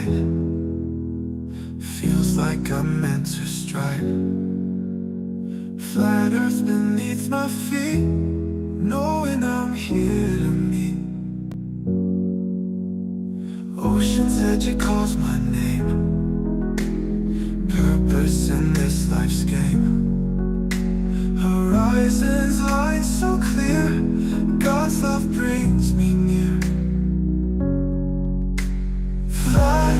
flight. Feels like I'm meant to strike. Flat earth beneath my feet, knowing I'm here to meet. Ocean's edge, it calls my name. Purpose in this life's game. Horizons line so clear, God's love brings me near. Flat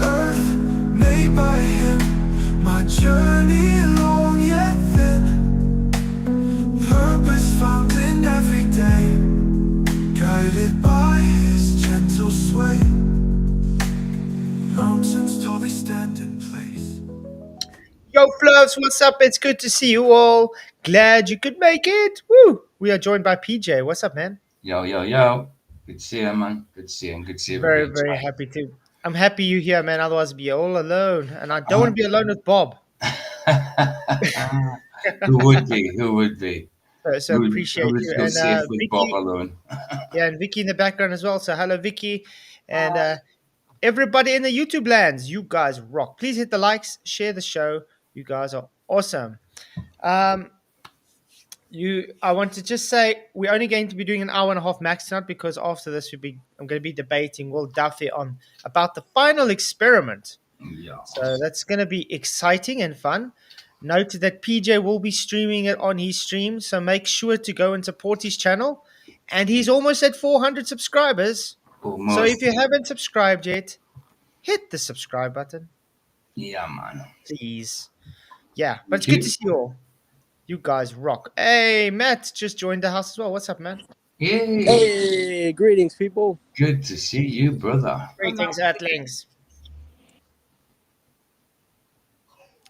earth made by him, my journey long yet thin. Purpose found in every day, guided by his gentle sway. Mountains tall, they stand in place. Yo, Fluffs, what's up? It's good to see you all. Glad you could make it. Woo! We are joined by PJ. What's up, man? Yo, yo, yo. Good to see you, man. Good to see you. And good to see Very, everybody. very happy to. I'm happy you're here, man. Otherwise, I'd be all alone. And I don't want to be alone with Bob. Who would be? Who would be? So appreciate who would you. feel And safe with Bob Vicky, alone? yeah, and Vicky in the background as well. So hello, Vicky. And everybody in the YouTube lands, you guys rock. Please hit the likes, share the show. You guys are awesome. I want to just say we're only going to be doing an hour and a half max tonight because after this I'm going to be debating Will Duffy on about the final experiment. Yeah. So that's going to be exciting and fun. Note that PJ will be streaming it on his stream, so make sure to go and support his channel. And he's almost at 400 subscribers. Almost. So if you haven't subscribed yet, hit the subscribe button, Yeah, man. please. Yeah, but it's good to see you all. You guys rock. Hey, Matt just joined the house as well. What's up, man? Yay. Hey, greetings, people. Good to see you, brother. Greetings, Earthlings.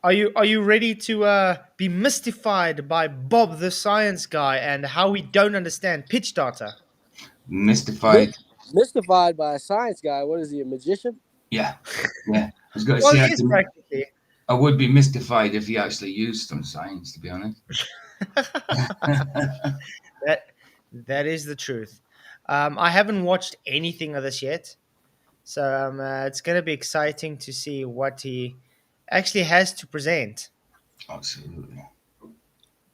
Are you ready to be mystified by Bob the Science Guy and how we don't understand pitch data? Mystified. Mystified by a science guy. What is he, a magician? Yeah. Yeah. I was going to Well, say, it is practically. I would be mystified if he actually used some science, to be honest. That is the truth. I haven't watched anything of this yet, so it's going to be exciting to see what he actually has to present. Absolutely.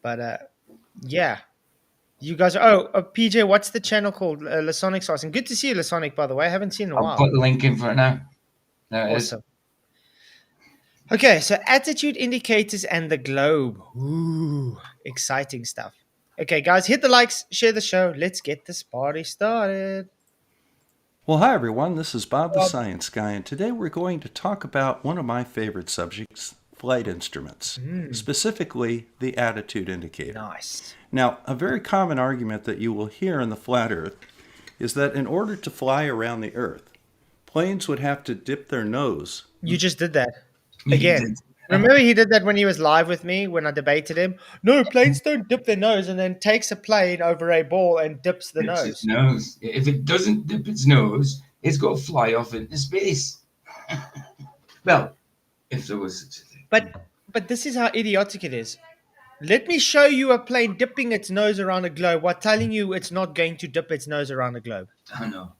But yeah, you guys. PJ, what's the channel called? Lasonic Sauce. And good to see you, Lasonic. By the way, I haven't seen in a I'll while. put the link in for it now. There it is. Awesome. Okay, so attitude indicators and the globe. Ooh, exciting stuff. Okay, guys, hit the likes, share the show. Let's get this party started. Well, hi everyone, this is Bob the Science Guy, and today we're going to talk about one of my favorite subjects, flight instruments, specifically the attitude indicator. Nice. Now, a very common argument that you will hear in the flat Earth is that in order to fly around the Earth, planes would have to dip their nose. You just did that. Again. Remember he did that when he was live with me when I debated him? No, planes don't dip their nose, and then takes a plane over a ball and dips the nose. Its nose. If it doesn't dip its nose, it's got to fly off into space. Well, if there was such a thing. But this is how idiotic it is. Let me show you a plane dipping its nose around a globe while telling you it's not going to dip its nose around a globe. I know.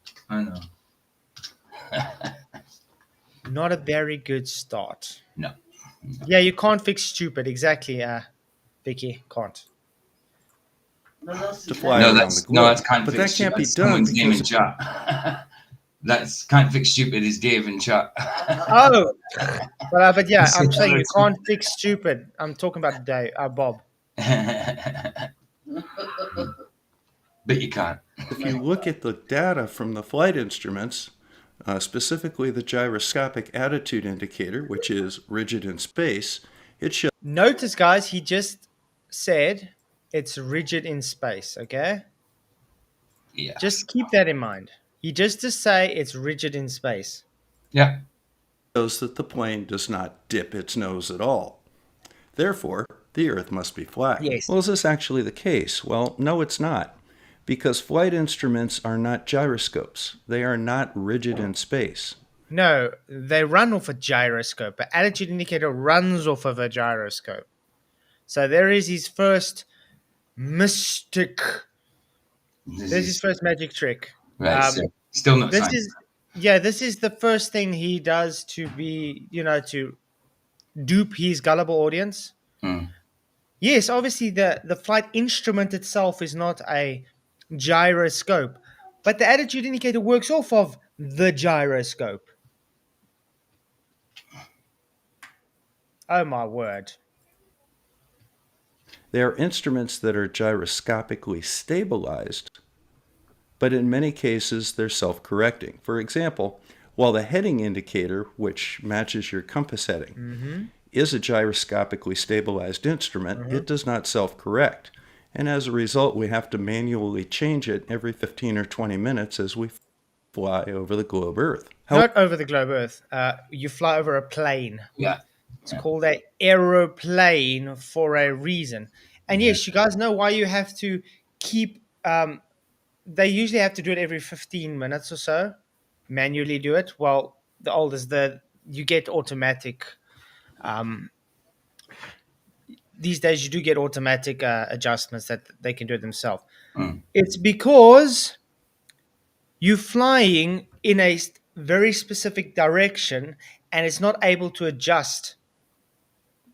Not a very good start. No. Yeah, you can't fix stupid. Exactly, Vicky. Can't. To fly around the globe. No, that's can't but fix that can't stupid. be That's done someone's game in because chat. That's can't fix stupid is Dave in chat. Oh, but yeah, I'm saying you can't fix stupid. I'm talking about Dave, Bob. But you can't. if you look at the data from the flight instruments, specifically the gyroscopic attitude indicator, which is rigid in space, it shows Notice, guys, he just said it's rigid in space, okay? Yeah. Just keep that in mind. He just to say it's rigid in space. Yeah. that the plane does not dip its nose at all. Therefore, the Earth must be flat. Yes. Well, is this actually the case? Well, no, it's not. Because flight instruments are not gyroscopes. They are not rigid in space. No, they run off a gyroscope. An attitude indicator runs off of a gyroscope. So there is his first mystic. There's his first magic trick. Right. So still not This science. is Yeah, this is the first thing he does to be, to dupe his gullible audience. Yes, obviously the flight instrument itself is not a gyroscope, but the attitude indicator works off of the gyroscope. Oh my word. They are instruments that are gyroscopically stabilized, but in many cases they're self-correcting. For example, while the heading indicator, which matches your compass heading, is a gyroscopically stabilized instrument, it does not self-correct. And as a result, we have to manually change it every 15 or 20 minutes as we fly over the globe Earth. Not over the globe Earth. You fly over a plane. Yeah. It's called an aeroplane for a reason. And yes, you guys know why you have to keep. They usually have to do it every 15 minutes or so. Manually do it. Well, the oldest you get automatic. These days, you do get automatic adjustments that they can do it themselves. It's because you're flying in a very specific direction and it's not able to adjust.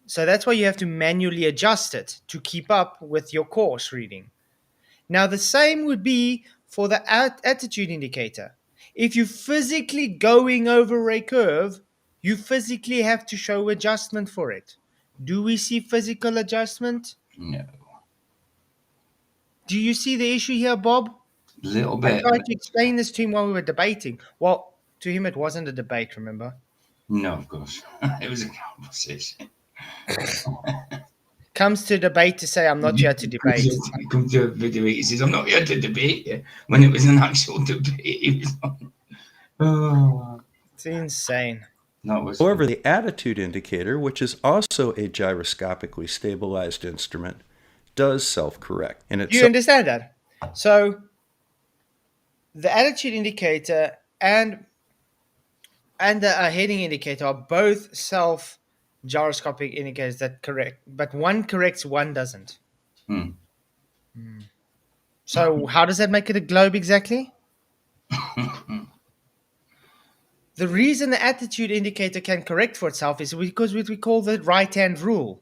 So that's why you have to manually adjust it to keep up with your course reading. Now, the same would be for the attitude indicator. If you're physically going over a curve, you physically have to show adjustment for it. Do we see physical adjustment? No. Do you see the issue here, Bob? A little I bit. tried to explain this to him while we were debating. Well, to him it wasn't a debate, remember? No, of course. It was a conversation. Comes to debate to say I'm not here to debate. Come to a video, he says, I'm not here to debate you. When it was an actual debate, he was on. Oh, It's insane. that was. However, the attitude indicator, which is also a gyroscopically stabilized instrument, does self-correct. And Do you understand that? So the attitude indicator and the heading indicator are both self gyroscopic indicators that correct, but one corrects, one doesn't. So how does that make it a globe exactly? The reason the attitude indicator can correct for itself is because what we call the right-hand rule.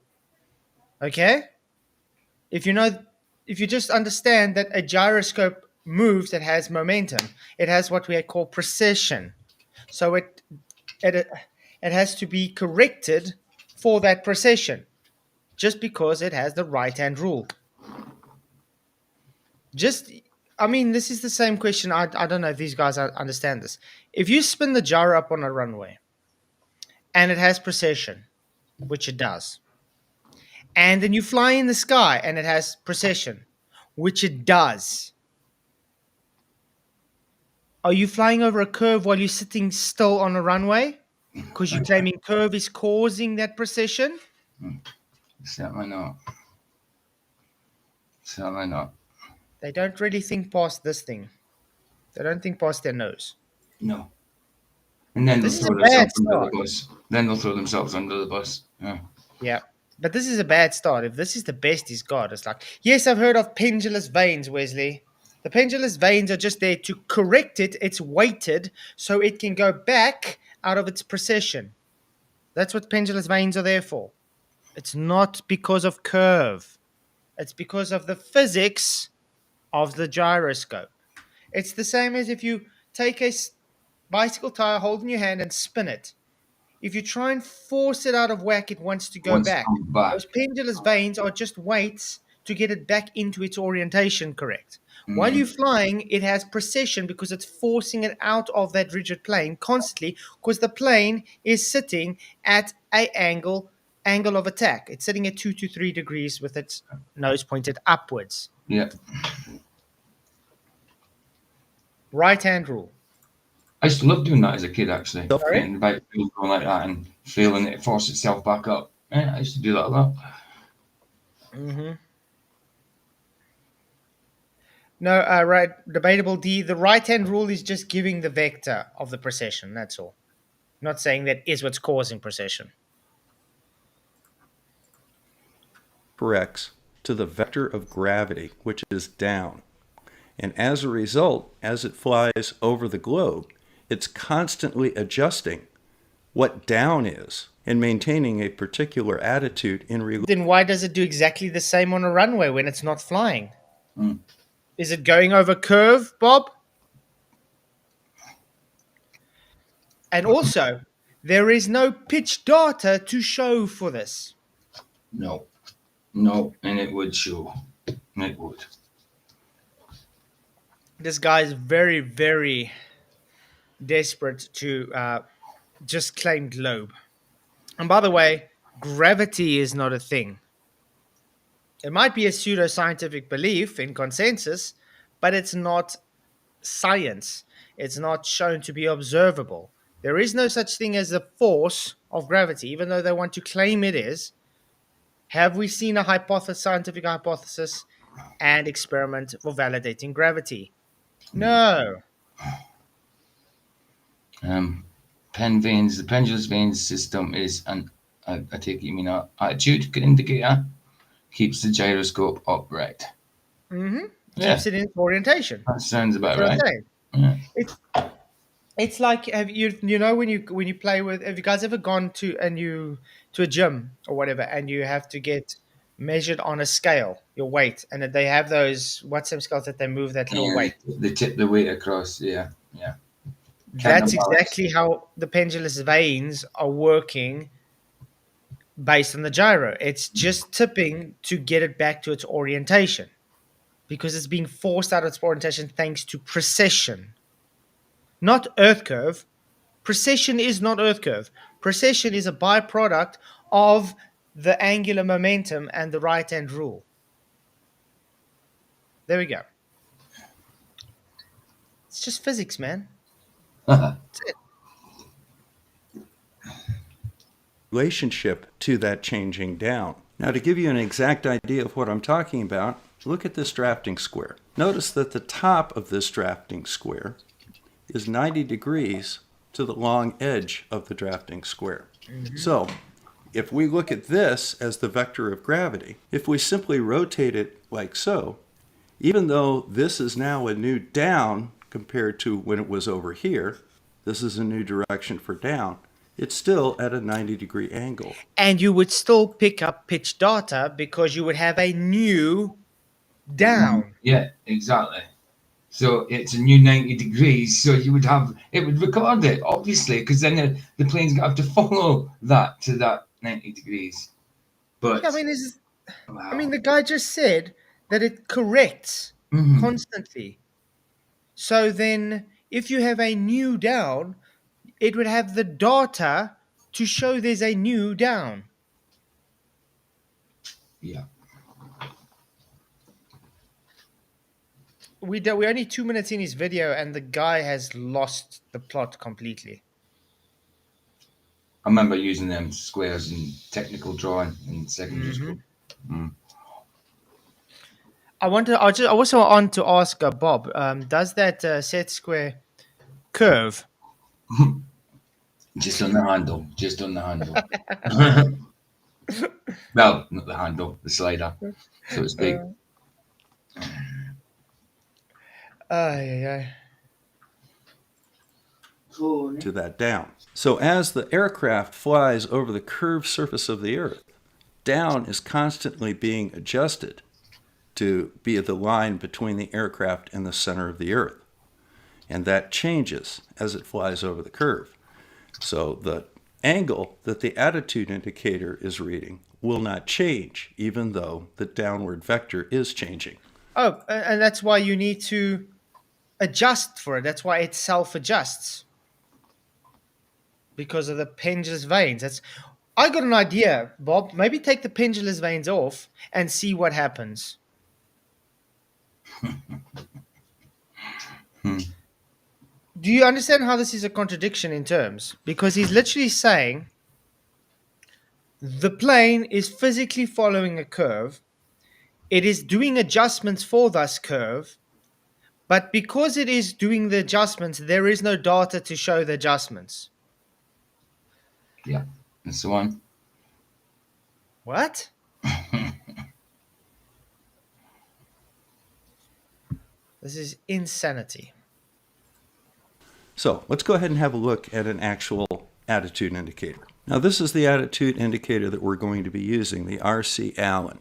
Okay? If you just understand that a gyroscope moves, it has momentum. It has what we call precession. So it has to be corrected for that precession, just because it has the right-hand rule. This is the same question. I don't know if these guys understand this. If you spin the gyro up on a runway and it has precession, which it does, and then you fly in the sky and it has precession, which it does, are you flying over a curve while you're sitting still on a runway? Because you're claiming curve is causing that precession? Certainly not. Certainly not. They don't really think past this thing. They don't think past their nose. No. And then they'll This is throw a bad themselves under start. the bus. Then they'll throw themselves under the bus. Yeah. Yeah. But this is a bad start. If this is the best he's got, it's like, yes, I've heard of pendulous vanes, Wesley. The pendulous vanes are just there to correct it. It's weighted so it can go back out of its precession. That's what pendulous vanes are there for. It's not because of curve. It's because of the physics of the gyroscope. It's the same as if you take a bicycle tire, hold in your hand, and spin it. If you try and force it out of whack, it wants to go Wants to back. come back. Those pendulous vanes are just weights to get it back into its orientation correct. While you're flying, it has precession because it's forcing it out of that rigid plane constantly, because the plane is sitting at an angle of attack. It's sitting at 2 to 3 degrees with its nose pointed upwards. Yeah. Right-hand rule. I used to love doing that as a kid, actually. Sorry? Getting the bike wheels going like that and feeling it force itself back up. Yeah, I used to do that a lot. No, right. Debatable D. The right-hand rule is just giving the vector of the precession. That's all. Not saying that is what's causing precession. corrects to the vector of gravity, which is down. And as a result, as it flies over the globe, It's constantly adjusting what down is and maintaining a particular attitude in relation. Then why does it do exactly the same on a runway when it's not flying? Mm. Is it going over curve, Bob? And also, there is no pitch data to show for this. No. No, and it would show. It would. This guy is very, very desperate to just claim globe. And by the way, gravity is not a thing. It might be a pseudoscientific belief in consensus, but it's not science. It's not shown to be observable. There is no such thing as the force of gravity, even though they want to claim it is. Have we seen a scientific hypothesis and experiment for validating gravity? No. The pendulous veins system is I take it you mean an attitude indicator, keeps the gyroscope upright. Mm-hmm. Yeah. Keeps it in orientation. That sounds about That's what right. I'm saying. Yeah. It's like, have you know when you play with, have you guys ever gone to a gym or whatever, and you have to get measured on a scale, your weight, and they have those, what's them scales that they move that little weight. They tip the weight across, yeah. That's Counterbalance. exactly how the pendulous veins are working based on the gyro. It's just tipping to get it back to its orientation because it's being forced out of its orientation thanks to precession. Not earth curve. Precession is not earth curve. Precession is a byproduct of the angular momentum and the right hand rule. There we go. It's just physics, man. That's it. Relationship to that changing down. Now, to give you an exact idea of what I'm talking about, look at this drafting square. Notice that the top of this drafting square is 90 degrees to the long edge of the drafting square. Mm-hmm. So, if we look at this as the vector of gravity, if we simply rotate it like so, even though this is now a new down compared to when it was over here, this is a new direction for down, it's still at a 90-degree angle. And you would still pick up pitch data because you would have a new down. Yeah, exactly. So it's a new 90 degrees, so it would record it, obviously, because then the plane's going to have to follow that to that 90 degrees. But Yeah, I mean, the guy just said that it corrects constantly. So then, if you have a new down, it would have the data to show there's a new down. Yeah. We're only 2 minutes in his video, and the guy has lost the plot completely. I remember using them squares in technical drawing in secondary school. I also want to ask Bob, does that set square curve? Just on the handle. Well, not the handle, the slider, so to speak. To that down. So as the aircraft flies over the curved surface of the Earth, down is constantly being adjusted to be the line between the aircraft and the center of the Earth. And that changes as it flies over the curve. So the angle that the attitude indicator is reading will not change, even though the downward vector is changing. Oh, and that's why you need to adjust for it. That's why it self-adjusts. Because of the pendulous veins. I got an idea, Bob. Maybe take the pendulous veins off and see what happens. Do you understand how this is a contradiction in terms? Because he's literally saying the plane is physically following a curve. It is doing adjustments for this curve. But because it is doing the adjustments, there is no data to show the adjustments. Yeah, that's the one. What? This is insanity. So let's go ahead and have a look at an actual attitude indicator. Now this is the attitude indicator that we're going to be using, the RC Allen.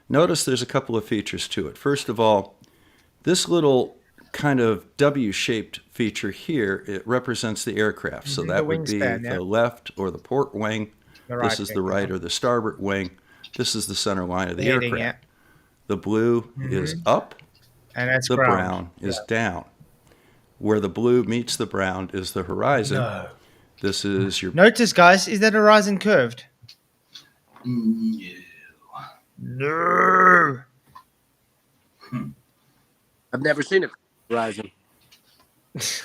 Notice there's a couple of features to it. First of all, this little kind of W-shaped feature here, it represents the aircraft. So The that would be wingspan, yeah. the left or the port wing. The right This is the wing, right or the starboard wing. This is the center line of the heading, aircraft. The blue is up, and that's the ground. brown is down. Where the blue meets the brown is the horizon. No. This is your Notice, guys, is that horizon curved? No. No. I've never seen a horizon.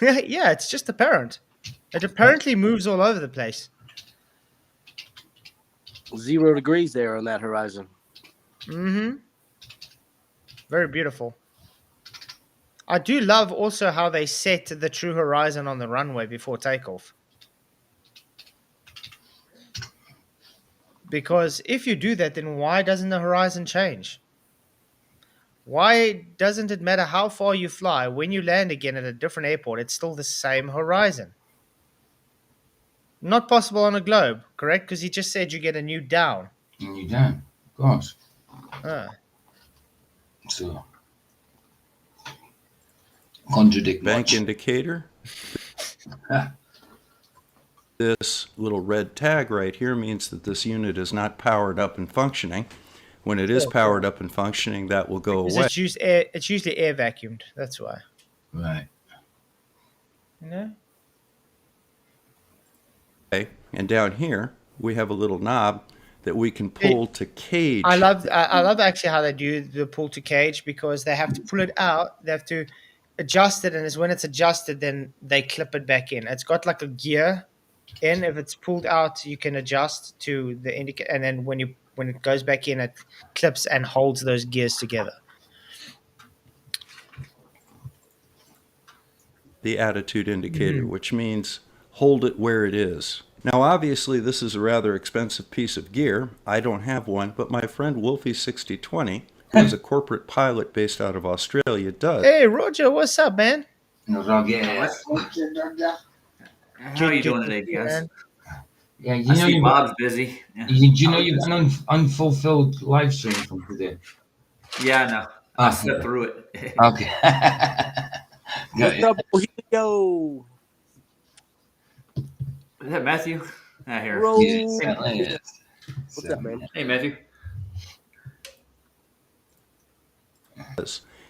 Yeah, it's just apparent. It apparently moves all over the place. 0 degrees there on that horizon. Mm-hmm. Very beautiful. I do love also how they set the true horizon on the runway before takeoff. Because if you do that, then why doesn't the horizon change? Why doesn't it matter how far you fly? When you land again at a different airport, it's still the same horizon. Not possible on a globe, correct? Because he just said you get a new down. And you don't. Of course. So, contradict bank much. indicator. This little red tag right here means that this unit is not powered up and functioning. When it is powered up and functioning, that will go away. It's usually air vacuumed. That's why. Right. You know? Okay. And down here, we have a little knob that we can pull to cage. I love actually how they do the pull to cage, because they have to pull it out. They have to adjust it, and when it's adjusted, then they clip it back in. It's got like a gear in. If it's pulled out, you can adjust to the indicator, and then when it goes back in, it clips and holds those gears together. The attitude indicator, which means hold it where it is. Now, obviously, this is a rather expensive piece of gear. I don't have one, but my friend Wolfie6020, who is a corporate pilot based out of Australia, does. Hey, Roger, what's up, man? No, dog, yeah. How are you doing today, guys? Yeah, I you know see you've Bob's busy. Yeah, you know you've got an unfulfilled live stream from today. yeah, no. I slept through it. Okay. Got it. Double Helio. Is that Matthew? Here. Roll. Yeah, certainly is. What's up, man? Hey, Matthew.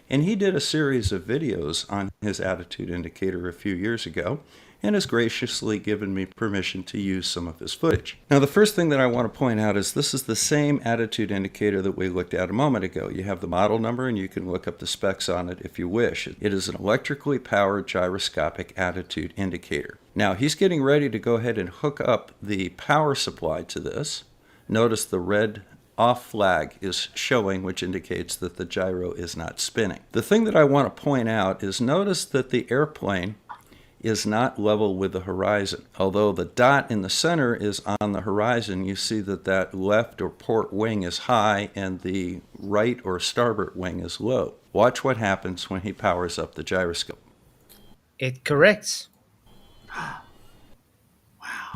And he did a series of videos on his attitude indicator a few years ago and has graciously given me permission to use some of his footage. Now, the first thing that I want to point out is this is the same attitude indicator that we looked at a moment ago. You have the model number and you can look up the specs on it if you wish. It is an electrically powered gyroscopic attitude indicator. Now, he's getting ready to go ahead and hook up the power supply to this. Notice the red off flag is showing, which indicates that the gyro is not spinning. The thing that I want to point out is notice that the airplane is not level with the horizon. Although the dot in the center is on the horizon, you see that that left or port wing is high and the right or starboard wing is low. Watch what happens when he powers up the gyroscope. It corrects.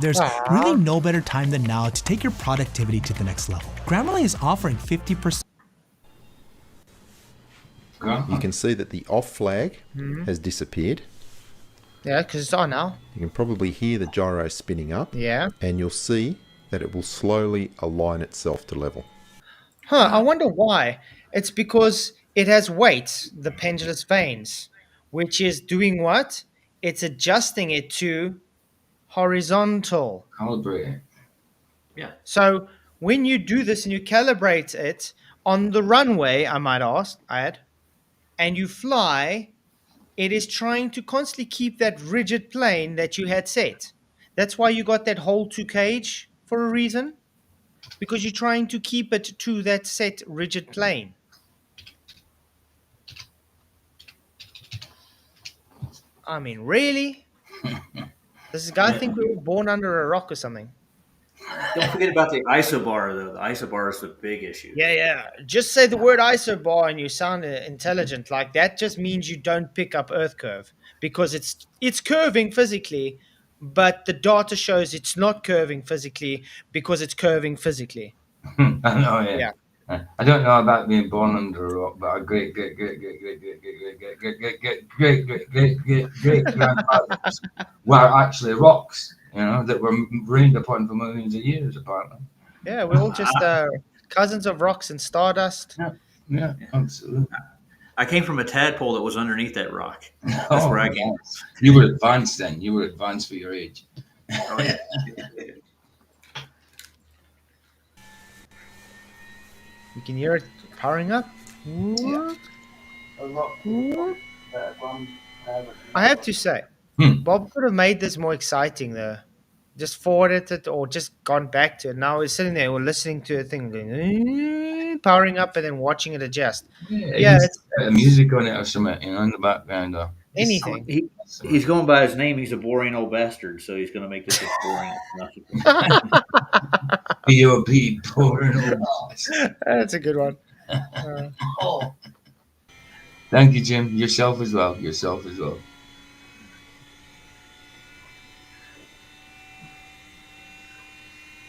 There's really no better time than now to take your productivity to the next level. Grammarly is offering 50%. You can see that the off flag has disappeared. Yeah, because it's on now. You can probably hear the gyro spinning up. Yeah. And you'll see that it will slowly align itself to level. I wonder why. It's because it has weight, the pendulous vanes, which is doing what? It's adjusting it to horizontal. Calibrate. Yeah. So when you do this and you calibrate it on the runway, I might add, and you fly, it is trying to constantly keep that rigid plane that you had set. That's why you got that hole to cage for a reason, because you're trying to keep it to that set rigid plane. I mean, really? Does this guy think we were born under a rock or something? Don't forget about the isobar, though. The isobar is the big issue. Yeah. Just say the word isobar and you sound intelligent. Like that just means you don't pick up Earth curve because it's curving physically, but the data shows it's not curving physically because it's curving physically. I know, yeah. Yeah. I don't know about being born under a rock, but a great grandfathers were actually rocks, that were rained upon for millions of years, apparently. Yeah, we're all just cousins of rocks and stardust. Yeah, absolutely. I came from a tadpole that was underneath that rock. That's where I came. Yes. You were advanced then. You were advanced for your age. Oh, yeah. You can hear it powering up. I have to say, Bob could have made this more exciting though. Just forwarded it or just gone back to it. Now we're sitting there, we're listening to a thing going, powering up and then watching it adjust. Yeah, it's music on it or something, in the background. Or anything. He's going by his name. He's a boring old bastard, so he's going to make this as boring as possible. B.O.B. boring. That's a good one. Thank you, Jim. Yourself as well.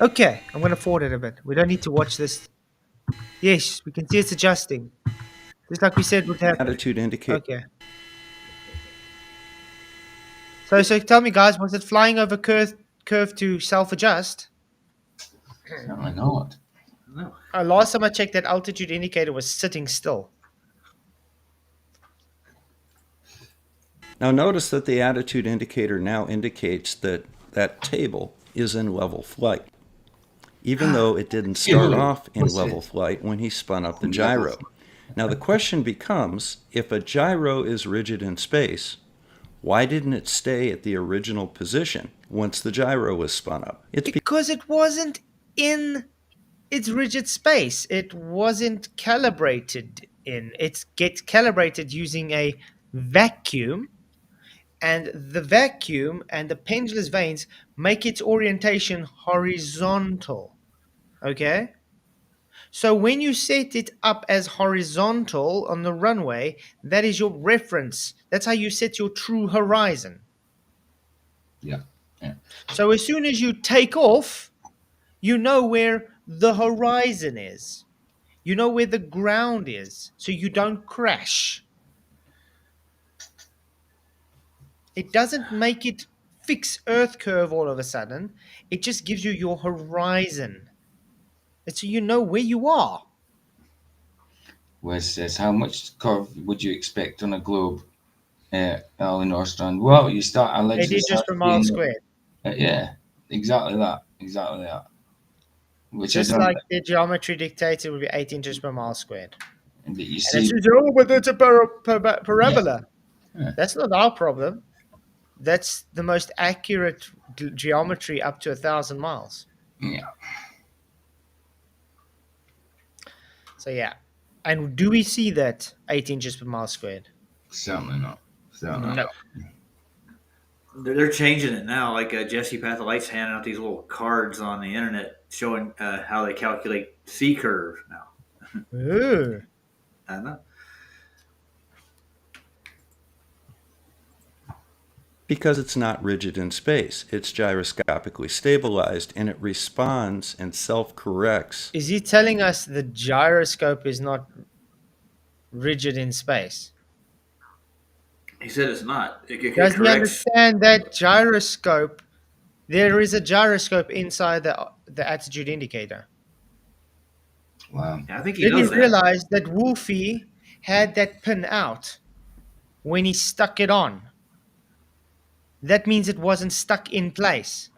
Okay, I'm going to forward it a bit. We don't need to watch this. Yes, we can see it's adjusting. Just like we said would happen. Attitude indicator. Okay. So tell me, guys, was it flying over curve to self-adjust? Certainly not. No. Last time I checked, that altitude indicator was sitting still. Now notice that the attitude indicator now indicates that that table is in level flight, even though it didn't start off in level flight when he spun up the gyro. Now the question becomes, if a gyro is rigid in space, why didn't it stay at the original position once the gyro was spun up? It's because it wasn't in its rigid space. It wasn't calibrated in. It gets calibrated using a vacuum, and the vacuum and the pendulous vanes make its orientation horizontal. Okay? So when you set it up as horizontal on the runway, that is your reference. That's how you set your true horizon. Yeah. So as soon as you take off, you know where the horizon is. You know where the ground is, so you don't crash. It doesn't make it fix Earth curve all of a sudden. It just gives you your horizon. It's so you know where you are. Wes says, how much curve would you expect on a globe, Alan Norstrand? Well, you start... 8 inches per mile squared. Yeah, exactly that. Which just like the geometry dictates, it would be 8 inches per mile squared. And you And see... it says, oh, but it's a parabola. Yeah. That's not our problem. That's the most accurate geometry up to 1,000 miles. Yeah. So, yeah. And do we see that 8 inches per mile squared? Certainly not. No. They're changing it now. Like Jesse Pathelite's handing out these little cards on the internet showing how they calculate C curve now. Ooh. I know. because it's not rigid in space. It's gyroscopically stabilized, and it responds and self-corrects. Is he telling us the gyroscope is not rigid in space? He said it's not. It Doesn't he understand that gyroscope? There is a gyroscope inside the attitude indicator. Wow. Yeah, I think he Did he knows that. realize that Wolfie had that pin out when he stuck it on? That means it wasn't stuck in place.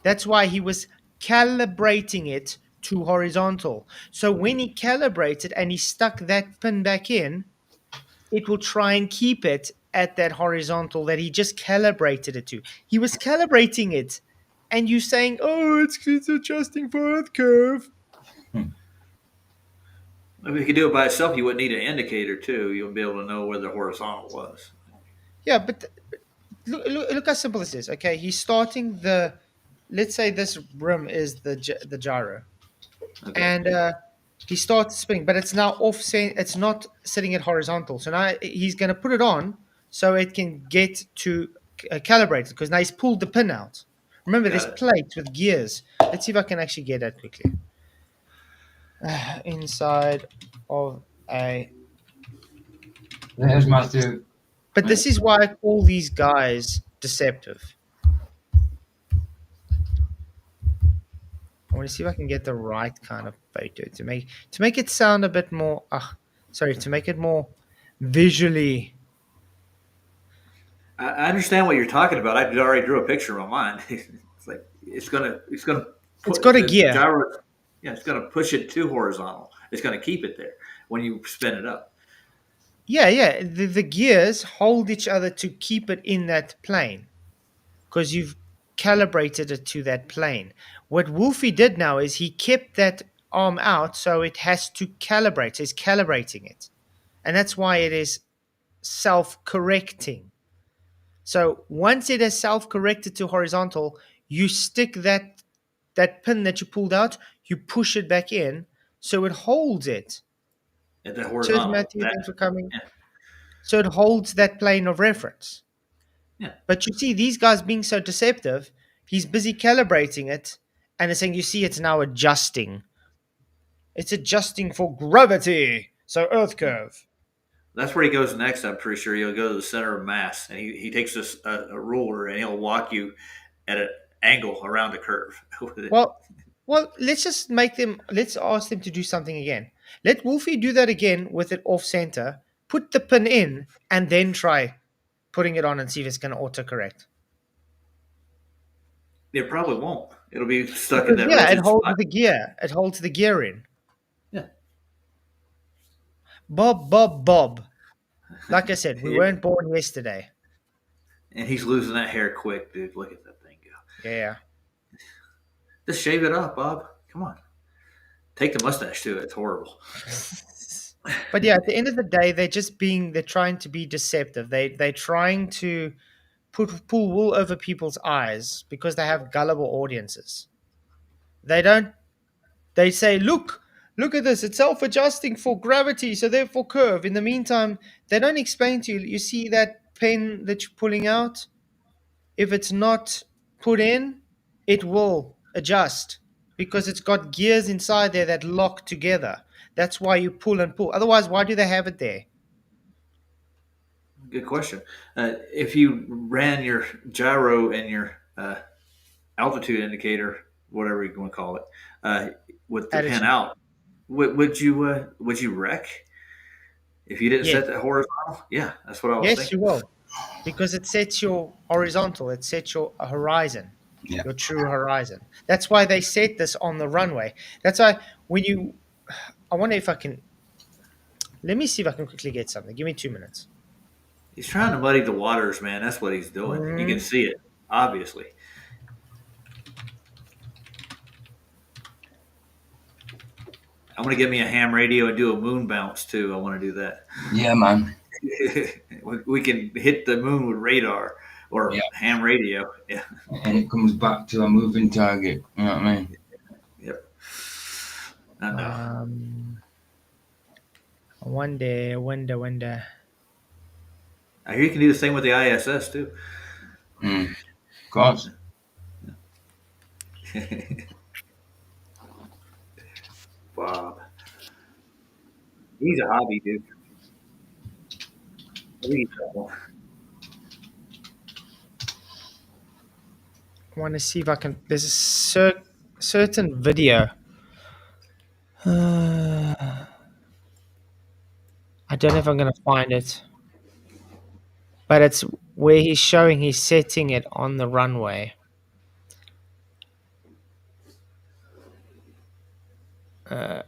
That's why he was calibrating it to horizontal. So when he calibrated and he stuck that pin back in, it will try and keep it at that horizontal that he just calibrated it to. He was calibrating it, and you saying, oh, it's adjusting for Earth curve. If you could do it by itself, you wouldn't need an indicator, too. You wouldn't be able to know where the horizontal was. Yeah, but look how simple this is. Okay, he's starting the let's say this rim is the gyro, Okay. and he starts spinning, but it's now off. It's not sitting at horizontal. So now he's going to put it on so it can get to calibrate it, because now he's pulled the pin out. Remember, Got there's it. plates with gears. Let's see if I can actually get that quickly. Inside of a. There's Matthew. But this is why I call these guys deceptive. I want to see if I can get the right kind of photo to make it sound a bit more. To make it more visually. I understand what you're talking about. I already drew a picture on mine. It's like it's gonna It's put got a the gear. gyro. Yeah, it's gonna push it to horizontal. It's gonna keep it there when you spin it up. Yeah. The gears hold each other to keep it in that plane, because you've calibrated it to that plane. What Wolfie did now is he kept that arm out, so it has to calibrate. So he's calibrating it. And that's why it is self-correcting. So once it has self-corrected to horizontal, you stick that pin that you pulled out, you push it back in, so it holds it. At the Cheers, horizontal. Matthew. Thanks for coming. Yeah. So it holds that plane of reference. Yeah. But you see, these guys being so deceptive, he's busy calibrating it, and it's saying, you see, it's now adjusting. It's adjusting for gravity. So Earth curve. That's where he goes next. I'm pretty sure he'll go to the center of mass, and he takes this a ruler and he'll walk you at an angle around a curve. Well, let's ask them to do something again. Let Wolfie do that again with it off center. Put the pin in, and then try putting it on and see if it's going to autocorrect. It probably won't. It'll be stuck in that Yeah, it rigid holds spot. the gear. It holds the gear in. Yeah. Bob. Like I said, we Yeah. weren't born yesterday. And he's losing that hair quick, dude. Look at that thing go. Yeah. Just shave it off, Bob. Come on. Take the mustache too. It's horrible. But yeah, at the end of the day, they're trying to be deceptive. They're trying to pull wool over people's eyes because they have gullible audiences. They say, look at this, it's self-adjusting for gravity, so therefore curve. In the meantime, they don't explain to you, you see that pen that you're pulling out? If it's not put in, it will adjust because it's got gears inside there that lock together. That's why you pull and pull. Otherwise, why do they have it there? Good question. If you ran your gyro and your altitude indicator, whatever you want to call it, with the Attitude. pin out, would you wreck if you didn't Yes. set that horizontal? Yeah, that's what I was Yes, thinking. you will. Because it sets your horizontal, it sets your horizon, Yeah. your true horizon. That's why they set this on the runway. That's why I wonder if I can, let me see if I can quickly get something. Give me 2 minutes. He's trying to muddy the waters, man. That's what he's doing. You can see it, obviously. I'm gonna get me a ham radio and do a moon bounce too. I want to do that. Yeah, man. We can hit the moon with radar or Yeah. ham radio. Yeah. And it comes back to a moving target. You know what I mean? Yep. I know. Wonder. I hear you can do the same with the ISS too. Of course. Bob. He's a hobby dude. I think he's got one. I want to see if I can, there's a certain video. I don't know if I'm going to find it. But it's where he's setting it on the runway.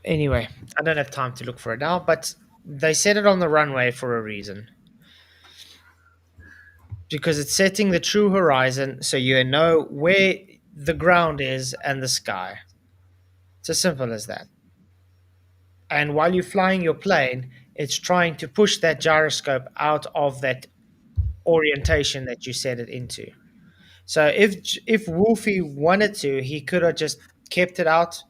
Anyway, I don't have time to look for it now, but they set it on the runway for a reason. Because it's setting the true horizon so you know where the ground is and the sky. It's as simple as that. And while you're flying your plane, it's trying to push that gyroscope out of that orientation that you set it into. So if Wolfie wanted to, he could have just kept it out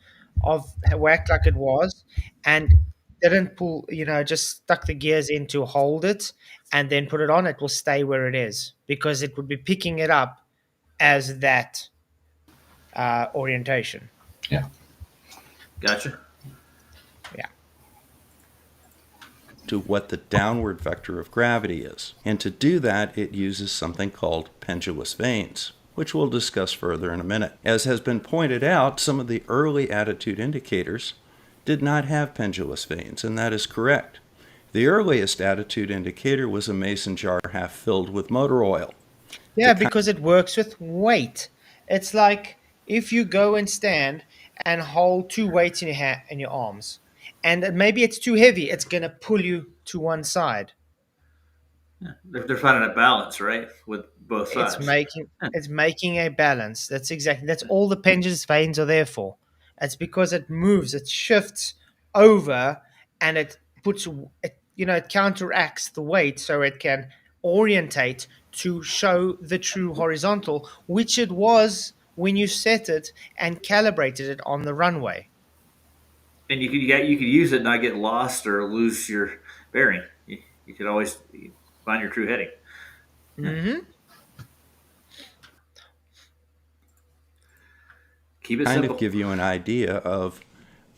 of whack like it was, and didn't pull. Just stuck the gears in to hold it, and then put it on. It will stay where it is because it would be picking it up as that orientation. Yeah. Gotcha. Yeah. To what the downward vector of gravity is. And to do that, it uses something called pendulous vanes, which we'll discuss further in a minute. As has been pointed out, some of the early attitude indicators did not have pendulous vanes, and that is correct. The earliest attitude indicator was a mason jar half filled with motor oil. Yeah, because it works with weight. It's like if you go and stand and hold two weights in your arms, and maybe it's too heavy, it's going to pull you to one side. They're finding a balance, right, with both sides. It's making a balance. That's all the pendulous vanes are there for. It's because it moves, it shifts over, and it counteracts the weight so it can orientate to show the true horizontal, which it was when you set it and calibrated it on the runway. And you could use it and not get lost or lose your bearing. You could always find your true heading. Mm-hmm. Keep it kind simple. of give you an idea of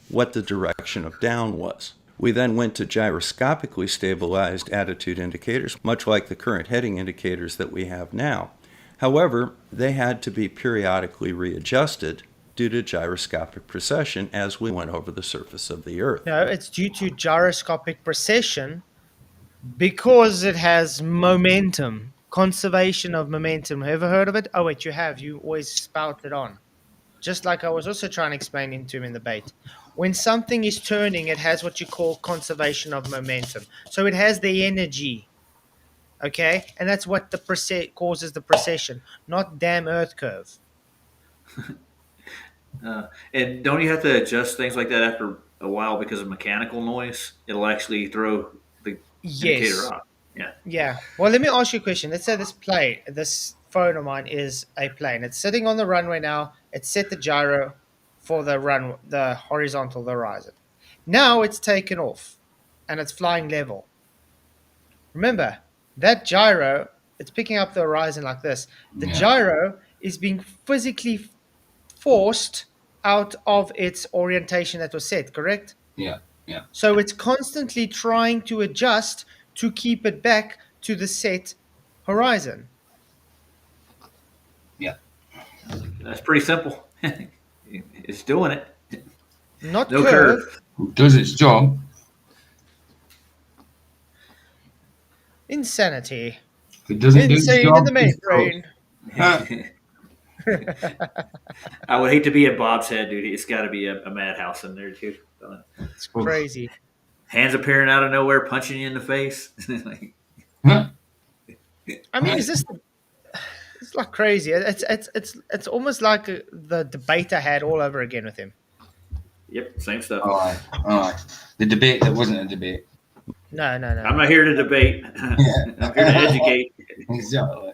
what the direction of down was. We then went to gyroscopically stabilized attitude indicators, much like the current heading indicators that we have now. However, they had to be periodically readjusted due to gyroscopic precession as we went over the surface of the Earth. No, it's due to gyroscopic precession because it has momentum, conservation of momentum. Have you ever heard of it? Oh, wait, you have. You always spout it on. Just like I was also trying to explain to him in the bait. When something is turning, it has what you call conservation of momentum. So it has the energy, okay? And that's what causes the precession, not damn Earth curve. And don't you have to adjust things like that after a while because of mechanical noise? It'll actually throw the indicator off. Yeah. Yeah. Well, let me ask you a question. Let's say this phone of mine is a plane. It's sitting on the runway now. It's set the gyro for the horizontal, the horizon. Now it's taken off and it's flying level. Remember, that gyro, it's picking up the horizon like this. The gyro is being physically forced out of its orientation that was set, correct? Yeah. Yeah. So it's constantly trying to adjust to keep it back to the set horizon. Yeah. That's pretty simple. It's doing it. Not No curve. Does its job. Insanity. If it doesn't do its Insane job, in the main it's brain. I would hate to be a Bob's head, dude. It's got to be a madhouse in there, too. It's crazy. Hands appearing out of nowhere, punching you in the face. I mean, it's like crazy. It's almost like the debate I had all over again with him. Yep, same stuff. All right. The debate that wasn't a debate. No. I'm not here to debate. I'm here to educate. Exactly.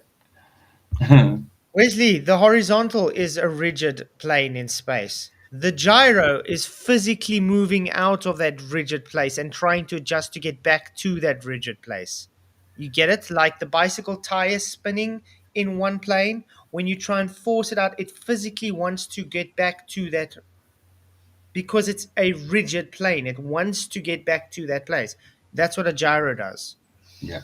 Wesley, the horizontal is a rigid plane in space. The gyro is physically moving out of that rigid place and trying to adjust to get back to that rigid place. You get it? Like the bicycle tire spinning in one plane. When you try and force it out, it physically wants to get back to that because it's a rigid plane. It wants to get back to that place. That's what a gyro does. Yeah.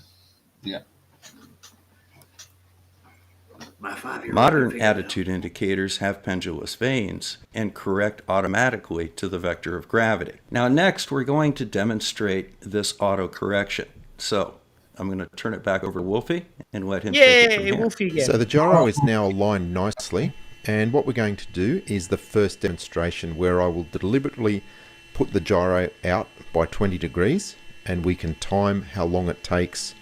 My 5-year-old Modern attitude indicators have pendulous vanes and correct automatically to the vector of gravity. Now next we're going to demonstrate this auto correction. So I'm going to turn it back over to Wolfie and let him take it from Yay, here. Wolfie again. So the gyro is now aligned nicely, and what we're going to do is the first demonstration where I will deliberately put the gyro out by 20 degrees and we can time how long it takes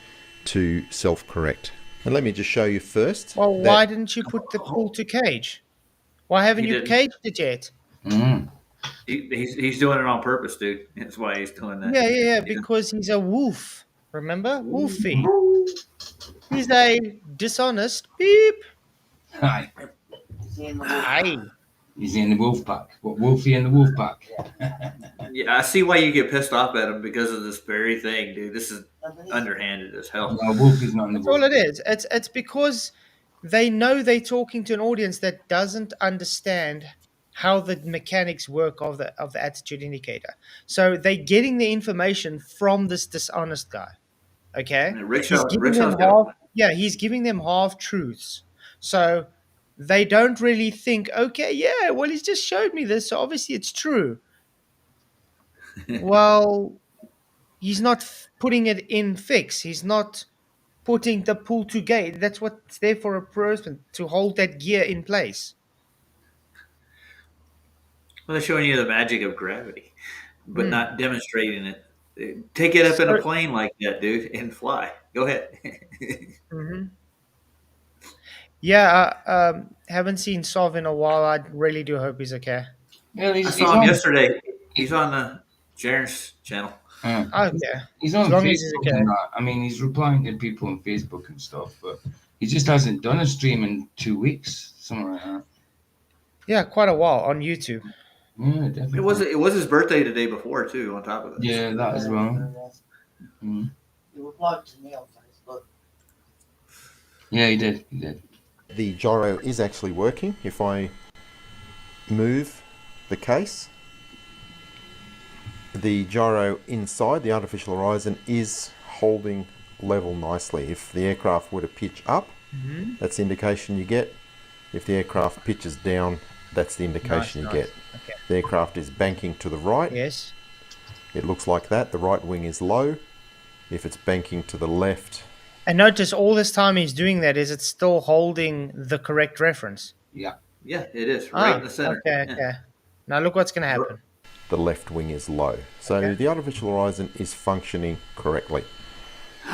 to self-correct. And let me just show you first. Well, why didn't you put the pull to cage? Why haven't you caged it yet? He's doing it on purpose, dude. That's why he's doing that. Yeah, because he's a wolf. Remember? Wolfie. He's a dishonest beep. Aye. Aye. He's in the wolf pack. What, Wolfie in the wolf pack? Yeah, I see why you get pissed off at him because of this very thing, dude. This is underhanded as hell. No, Wolfie's not in the That's wolf all it is. It's because they know they're talking to an audience that doesn't understand how the mechanics work of the attitude indicator. So they're getting the information from this dishonest guy. Okay, And he's giving them Rickshaw's got a plan. he's giving them half truths. So they don't really think, okay, yeah, well, he's just showed me this, so obviously it's true. Well, he's not putting it in fix. He's not putting the pull to gate. That's what's there for a person to hold that gear in place. Well, they're showing you the magic of gravity, but Hmm. not demonstrating it. Take it up in a So- plane like that, dude, and fly. Go ahead. Mhm. Yeah, haven't seen Sov in a while. I really do hope he's okay. Yeah, I he's saw him on. yesterday. He's on the Jaren's channel. Okay. He's As on long as he's Facebook okay. and that. I mean, he's replying to people on Facebook and stuff, but he just hasn't done a stream in 2 weeks, something like that. Yeah, quite a while on YouTube. Yeah, definitely. It was his birthday the day before too. On top of it, Yeah, that as well. Mm. Yeah, he did. He did. The gyro is actually working. If I move the case, the gyro inside the artificial horizon is holding level nicely. If the aircraft were to pitch up, that's the indication you get. If the aircraft pitches down, that's the indication you get. Okay. The aircraft is banking to the right. Yes. It looks like that. The right wing is low. If it's banking to the left, And notice all this time he's doing that is it's still holding the correct reference. Yeah. yeah, it is right in the center. Okay, Yeah. okay. Now look what's going to happen. the left wing is low. So Okay. the artificial horizon is functioning correctly.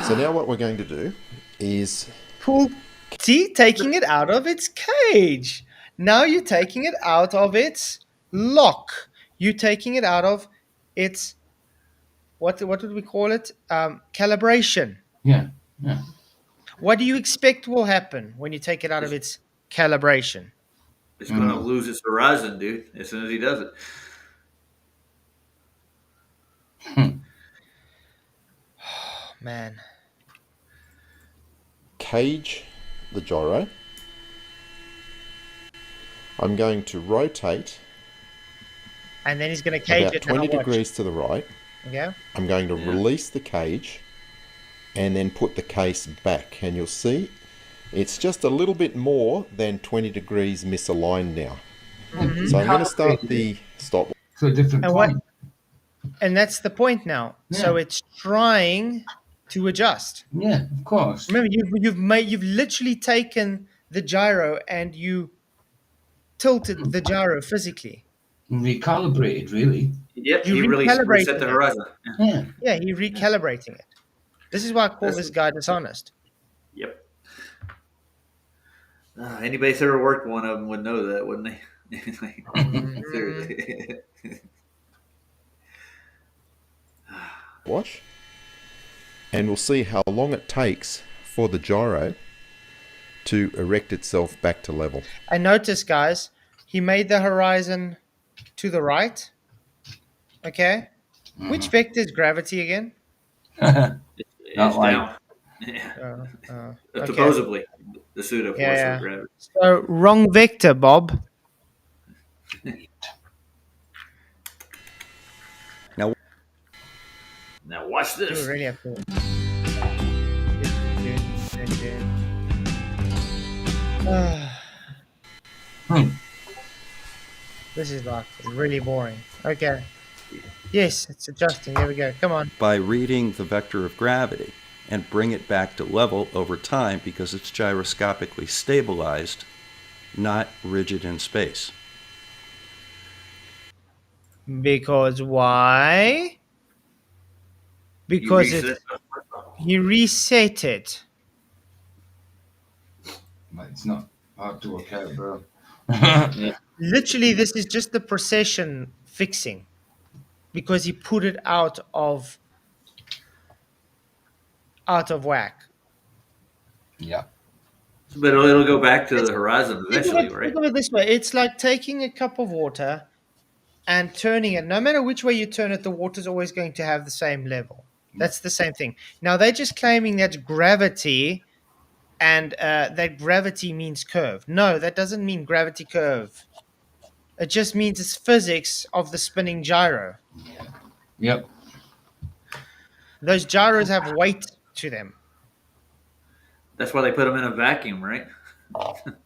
So now what we're going to do is See, taking it out of its cage. Now you're taking it out of its lock. You're taking it out of its what would we call it? Calibration. Yeah. Yeah. What do you expect will happen when you take it out of its calibration? It's going to lose its horizon, dude. As soon as he does it. Man. cage the gyro. I'm going to rotate And then he's going to cage about it. Now 20 watch. degrees to the right. Yeah. I'm going to release the cage and then put the case back, and you'll see it's just a little bit more than 20 degrees misaligned now. So I'm going to start the stop. So a different And what? point. And that's the point now. So Yeah. it's trying to adjust. Yeah, of course. Remember, you've literally taken the gyro and you tilted the gyro physically. Recalibrated, really. Yep, You he really recalibrated reset the it. horizon. Yeah. Yeah. Yeah, he's recalibrating it. This is why I call That's- this guy dishonest. Yep. Anybody that's ever worked one of them would know that, wouldn't they? Seriously. Watch. And we'll see how long it takes for the gyro to erect itself back to level. And notice, guys, he made the horizon to the right. Okay? Which vector is gravity again? It's like- down. Yeah. Okay. Supposedly, the pseudo force Yeah. of gravity. So, wrong vector, Bob. Now watch You this. really have to. This is like really boring. Okay. Yes, it's adjusting. There we go. Come on. By reading the vector of gravity and bring it back to level over time because it's gyroscopically stabilized, not rigid in space. Because why? Because You reset he reset it. But it's not hard to work out, bro. Literally, this is just the precession fixing. Because he put it out of whack. Yeah. But it'll go back to the horizon eventually, right? Think of it this way: it's like taking a cup of water and turning it. No matter which way you turn it, the water's always going to have the same level. That's the same thing. Now they're just claiming that gravity and that gravity means curve. No, that doesn't mean gravity curve. It just means it's physics of the spinning gyro. Yep. Those gyros have weight to them. That's why they put them in a vacuum, right?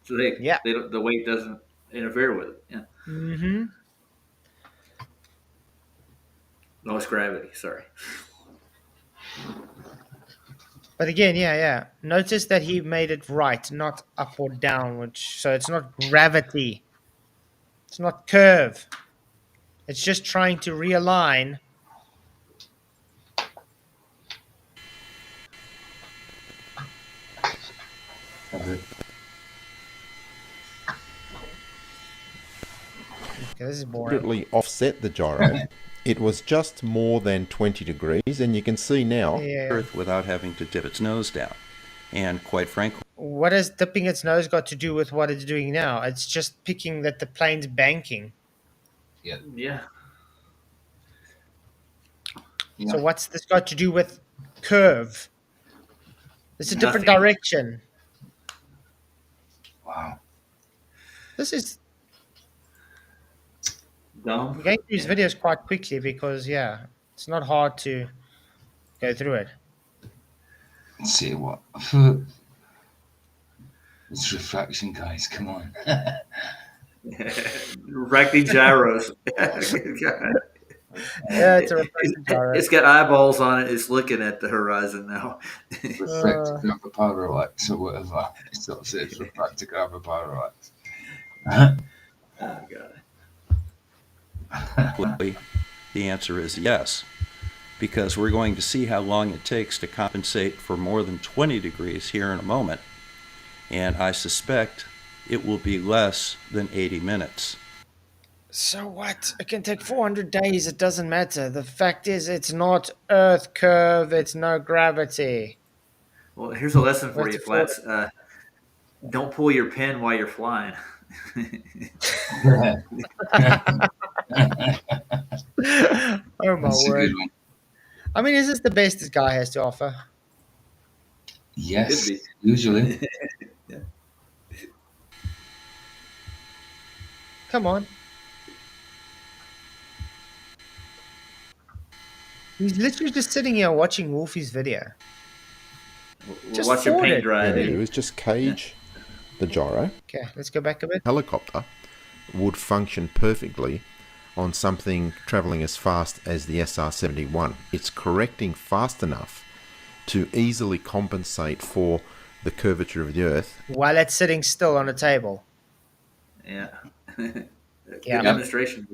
So Yeah. the weight doesn't interfere with it. Yeah. Mm-hmm. No, it's gravity. Sorry. But again, yeah. Notice that he made it right, not up or down, so it's not gravity. It's not curve. It's just trying to realign. Okay, this is boring. Deliberately offset the gyro. It was just more than 20 degrees, and you can see now Earth without having to dip its nose down. And quite frankly, what has dipping its nose got to do with what it's doing now? It's just picking that the plane's banking. Yeah. So what's this got to do with curve? It's a different Nothing. direction. Wow. This is Dumb. I'm going through these videos quite quickly because it's not hard to go through it. Let's see what. It's refraction, guys. Come on. Refracting gyros. Yeah, it's a refracting gyro. It's got eyeballs on it. It's looking at the horizon now. Refractic parallax or whatever. It sort of says refractic parallax. Oh, God. the answer is yes, because we're going to see how long it takes to compensate for more than 20 degrees here in a moment, and I suspect it will be less than 80 minutes. So what? It can take 400 days. It doesn't matter. The fact is, it's not Earth curve. It's no gravity. Well, here's a lesson for What's you, it Flats. Don't pull your pin while you're flying. Oh my That's a word! good one. I mean, is this the best this guy has to offer? Yes, Could be. usually. Come on. He's literally just sitting here watching Wolfie's video. Just Watch your forward paint it. dry, going to dude. do is just cage the gyro. Okay, let's go back a bit. Helicopter would function perfectly on something travelling as fast as the SR-71. It's correcting fast enough to easily compensate for the curvature of the Earth. While it's sitting still on a table. Yeah. Yeah. Good demonstration.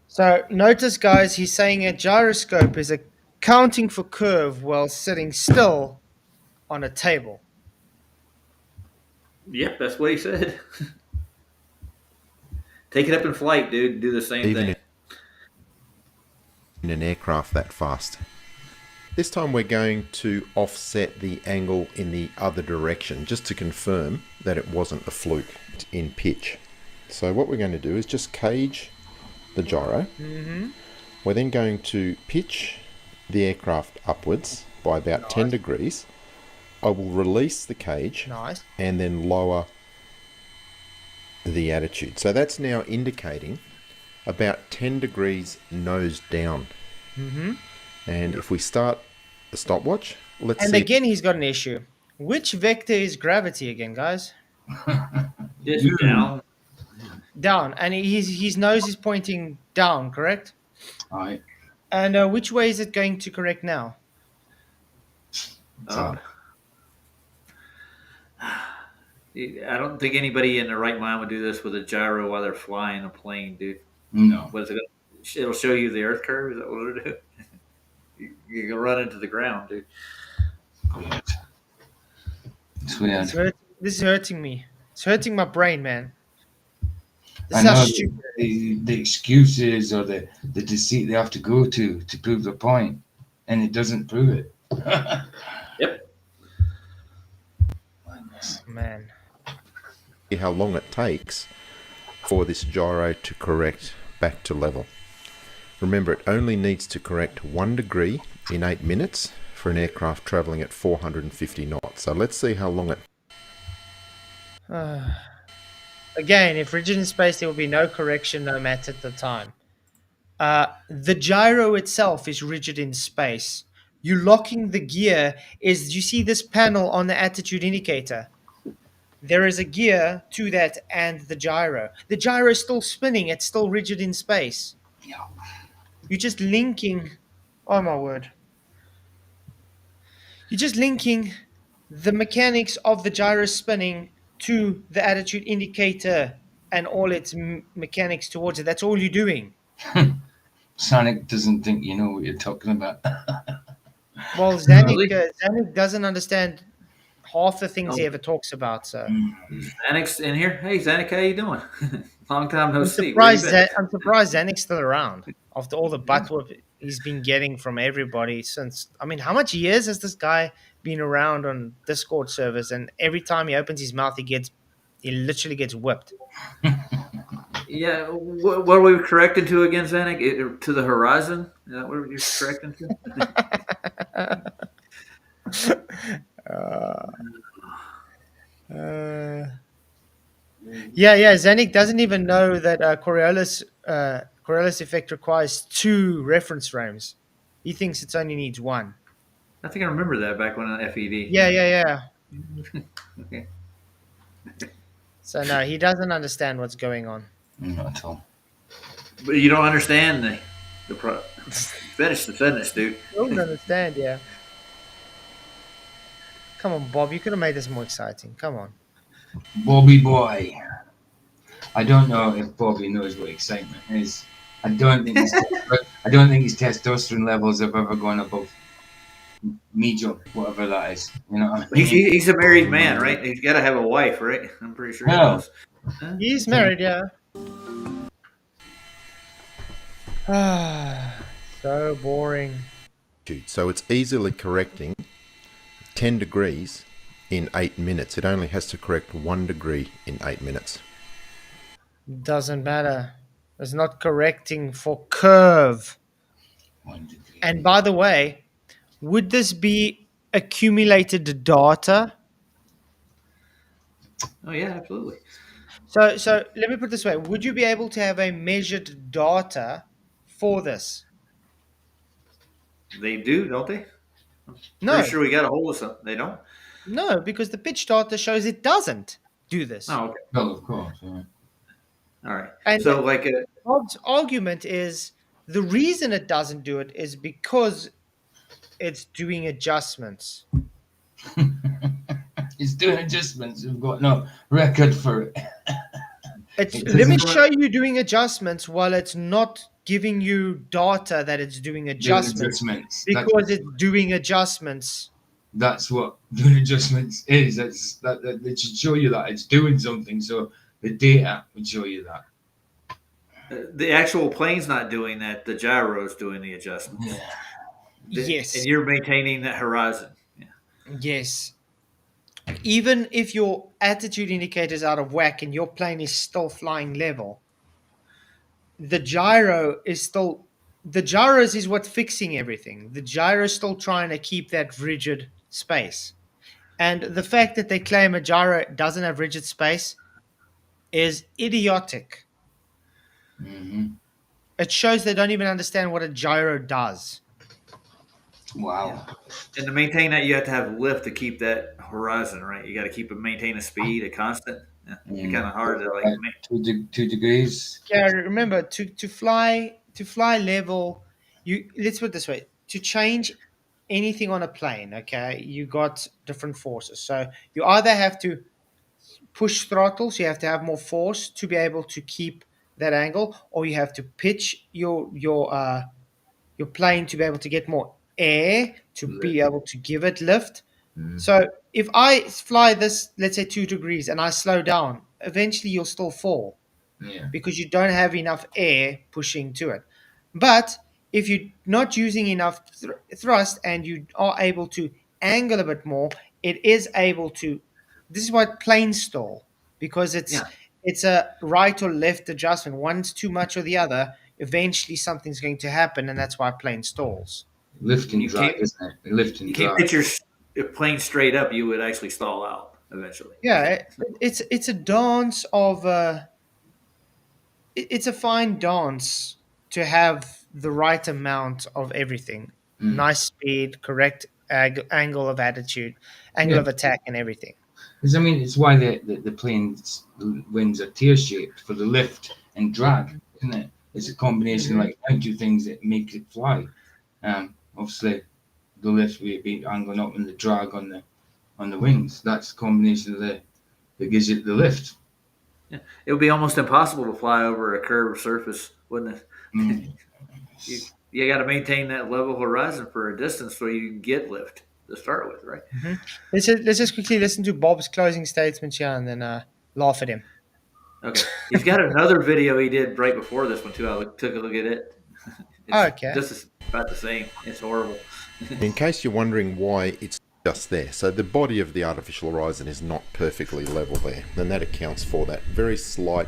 So notice, guys, he's saying a gyroscope is accounting for curve while sitting still on a table. Yep, that's what he said. Take it up in flight, dude. Do the same Even thing. in an aircraft that fast. This time we're going to offset the angle in the other direction just to confirm that it wasn't a fluke in pitch. So what we're going to do is just cage the gyro. We're then going to pitch the aircraft upwards by about 10 degrees. I will release the cage Nice. and then lower the attitude. So that's now indicating about 10 degrees nose down. And if we start the stopwatch, let's And see. again, he's got an issue. Which vector is gravity again, guys? Just down. Down. And his nose is pointing down, correct? All right. And which way is it going to correct now? I don't think anybody in their right mind would do this with a gyro while they're flying a plane, dude. No. What is it? It'll show you the Earth curve. Is that what it'll do? You're gonna run into the ground, dude. Weird. It's weird. This is hurting me. It's hurting my brain, man. This I is how know stupid. the excuses or the deceit they have to go to prove their point, and it doesn't prove it. Yep. Man. How long it takes for this gyro to correct back to level. Remember, it only needs to correct 1 degree in 8 minutes for an aircraft travelling at 450 knots. So let's see how long it... Again, if rigid in space, there will be no correction, no matter the time. The gyro itself is rigid in space. You locking the gear is, you see this panel on the attitude indicator? There is a gear to that and the gyro. The gyro is still spinning. It's still rigid in space. Yeah. You're just linking. Oh my word. You're just linking the mechanics of the gyro spinning to the attitude indicator and all its mechanics towards it. That's all you're doing. Sonic doesn't think you know what you're talking about. Well, Really? Zanuck doesn't understand half the things he Oh. ever talks about. So Xanax in here. Hey, Xanax, how you doing? Long time no I'm see. Where you surprised been? I'm surprised Zanuck's still around after all the butt whoop he's been getting from everybody since. I mean, how much years has this guy been around on Discord servers? And every time he opens his mouth, he literally gets whipped. Yeah, what were we correcting to again, Xanax? To the horizon? Is that what you're correcting to? Yeah. Zanuck doesn't even know that Coriolis effect requires 2 reference frames. He thinks it only needs 1. I think I remember that back when on FED. Yeah. Okay. So no, he doesn't understand what's going on. Not at all. But you don't understand the finish the finish, dude. I don't understand, yeah. Come on, Bob, you could have made this more exciting. Come on. Bobby boy. I don't know if Bobby knows what excitement is. I don't think his testosterone levels have ever gone above medium, whatever that is. You know what I mean? He's a married man, right? He's got to have a wife, right? I'm pretty sure he No. does. Huh? He's married, yeah. So boring. So it's easily correcting 10 degrees in 8 minutes. It only has to correct 1 degree in 8 minutes. Doesn't matter. It's not correcting for curve. 1 degree. And by the way, would this be accumulated data? Oh yeah, absolutely. So let me put it this way. Would you be able to have a measured data for this? They do, don't they? No. Pretty sure we got a hold of something. They don't. No, because the pitch data shows it doesn't do this. Oh, okay. Well, of course. Yeah. All right. And So, like, Bob's argument is the reason it doesn't do it is because it's doing adjustments. He's doing adjustments. We've got no record for it. Let me show you doing adjustments while it's not giving you data that it's doing adjustments. Because it's doing adjustments. That's what doing adjustments is. That it should show you that it's doing something. So the data would show you that. the actual plane's not doing that. The gyro's doing the adjustments. Yeah. Yes. And you're maintaining that horizon. Yeah. Yes. Even if your attitude indicator is out of whack and your plane is still flying level, the gyros is what's fixing everything. The gyro is still trying to keep that rigid space. And the fact that they claim a gyro doesn't have rigid space is idiotic. Mm-hmm. It shows they don't even understand what a gyro does. Wow. And to maintain that, you have to have lift to keep that horizon, right? You got to maintain a speed, a constant. Yeah. It's kind of hard to like. 2 degrees. Yeah, remember to fly level. Let's put it this way: to change anything on a plane, okay, you got different forces. So you either have to push throttles, you have to have more force to be able to keep that angle, or you have to pitch your plane to be able to get more air to be able to give it lift. So if I fly this, let's say 2 degrees, and I slow down, eventually you'll still fall. Yeah. Because you don't have enough air pushing to it. But if you're not using enough thrust and you are able to angle a bit more, it is able to this is why plane stall, because it's a right or left adjustment. One's too much or the other. Eventually, something's going to happen, and that's why plane stalls. Lift and You drag, can't isn't it? Lift and you can't drag. picture if plane straight up, you would actually stall out eventually. Yeah, it's a dance of it's a fine dance to have the right amount of everything. Nice speed, correct angle of attitude, angle Yeah. of attack, and everything. Because I mean, it's why the plane's wings are tear shaped for the lift and drag, isn't it? It's a combination of like two things that make it fly. Obviously, the lift will be angling up and the drag on the wings. That's the combination of that gives it the lift. Yeah. It would be almost impossible to fly over a curved surface, wouldn't it? Mm. You got to maintain that level horizon for a distance so you can get lift to start with, right? Let's just quickly listen to Bob's closing statement here and then laugh at him. Okay. He's got another video he did right before this one, too. Took a look at it. It's Okay. just about the same. It's horrible. In case you're wondering why it's just there, so the body of the artificial horizon is not perfectly level there, and that accounts for that very slight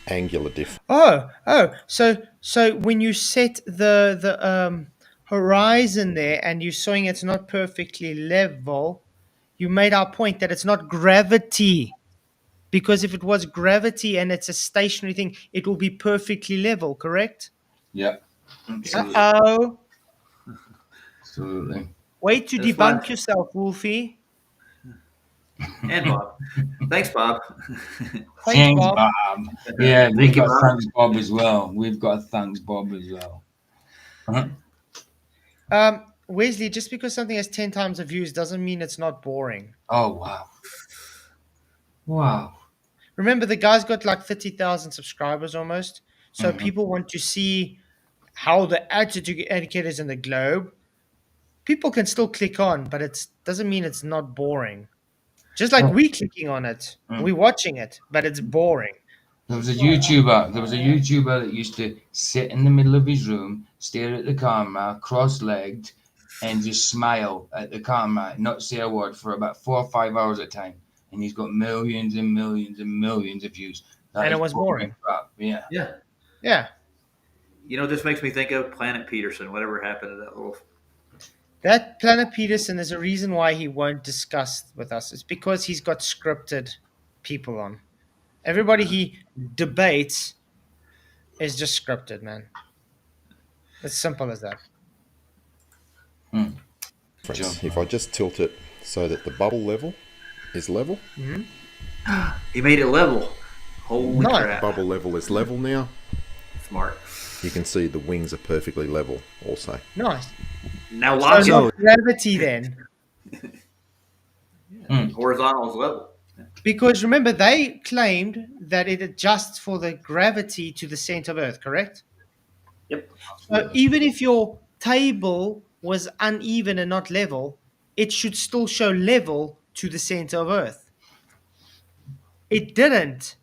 angular difference. So when you set the horizon there and you're showing it's not perfectly level, you made our point that it's not gravity. Because if it was gravity and it's a stationary thing, it will be perfectly level, correct? Yeah, absolutely. Uh-oh. Absolutely. Wait to That's debunk fine. yourself, Wolfie. And Bob. Thanks, Bob. Thanks, Bob. Yeah, Thank we've you, got Bob. thanks Bob as well. We've got thanks Bob as well. Wesley, just because something has 10 times the views doesn't mean it's not boring. Oh wow. Wow. Remember, the guy's got like 30,000 subscribers almost. So people want to see how the attitude indicators in the globe. People can still click on, but it doesn't mean it's not boring. Just like we clicking on it, we watching it, but it's boring. There was a YouTuber that used to sit in the middle of his room, stare at the camera, cross-legged, and just smile at the camera, not say a word for about 4 or 5 hours at a time. And he's got millions and millions and millions of views. That And it is was boring. crap. Yeah. Yeah. Yeah. You know, this makes me think of Planet Peterson. Whatever happened to that little. That Planet Peterson is a reason why he won't discuss with us. It's because he's got scripted people on. Everybody he debates is just scripted, man. It's simple as that. If I just tilt it so that the bubble level is level, He made it level. Holy Nice. crap. bubble level is level now, Smart. you can see the wings are perfectly level also. Nice. Now lock So it. not gravity then. Horizontal is level. Because remember, they claimed that it adjusts for the gravity to the center of Earth, correct? Yep. So even if your table was uneven and not level, it should still show level to the center of Earth. It didn't.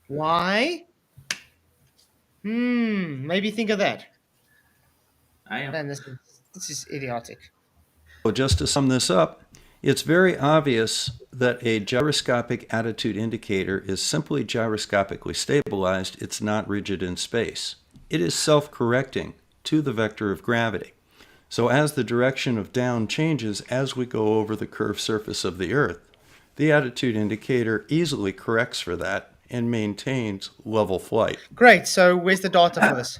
Why? Maybe think of that. I am. Man, this is idiotic. So just to sum this up, it's very obvious that a gyroscopic attitude indicator is simply gyroscopically stabilized. It's not rigid in space. It is self-correcting to the vector of gravity. So as the direction of down changes as we go over the curved surface of the Earth, the attitude indicator easily corrects for that and maintains level flight. Great. So where's the data for this?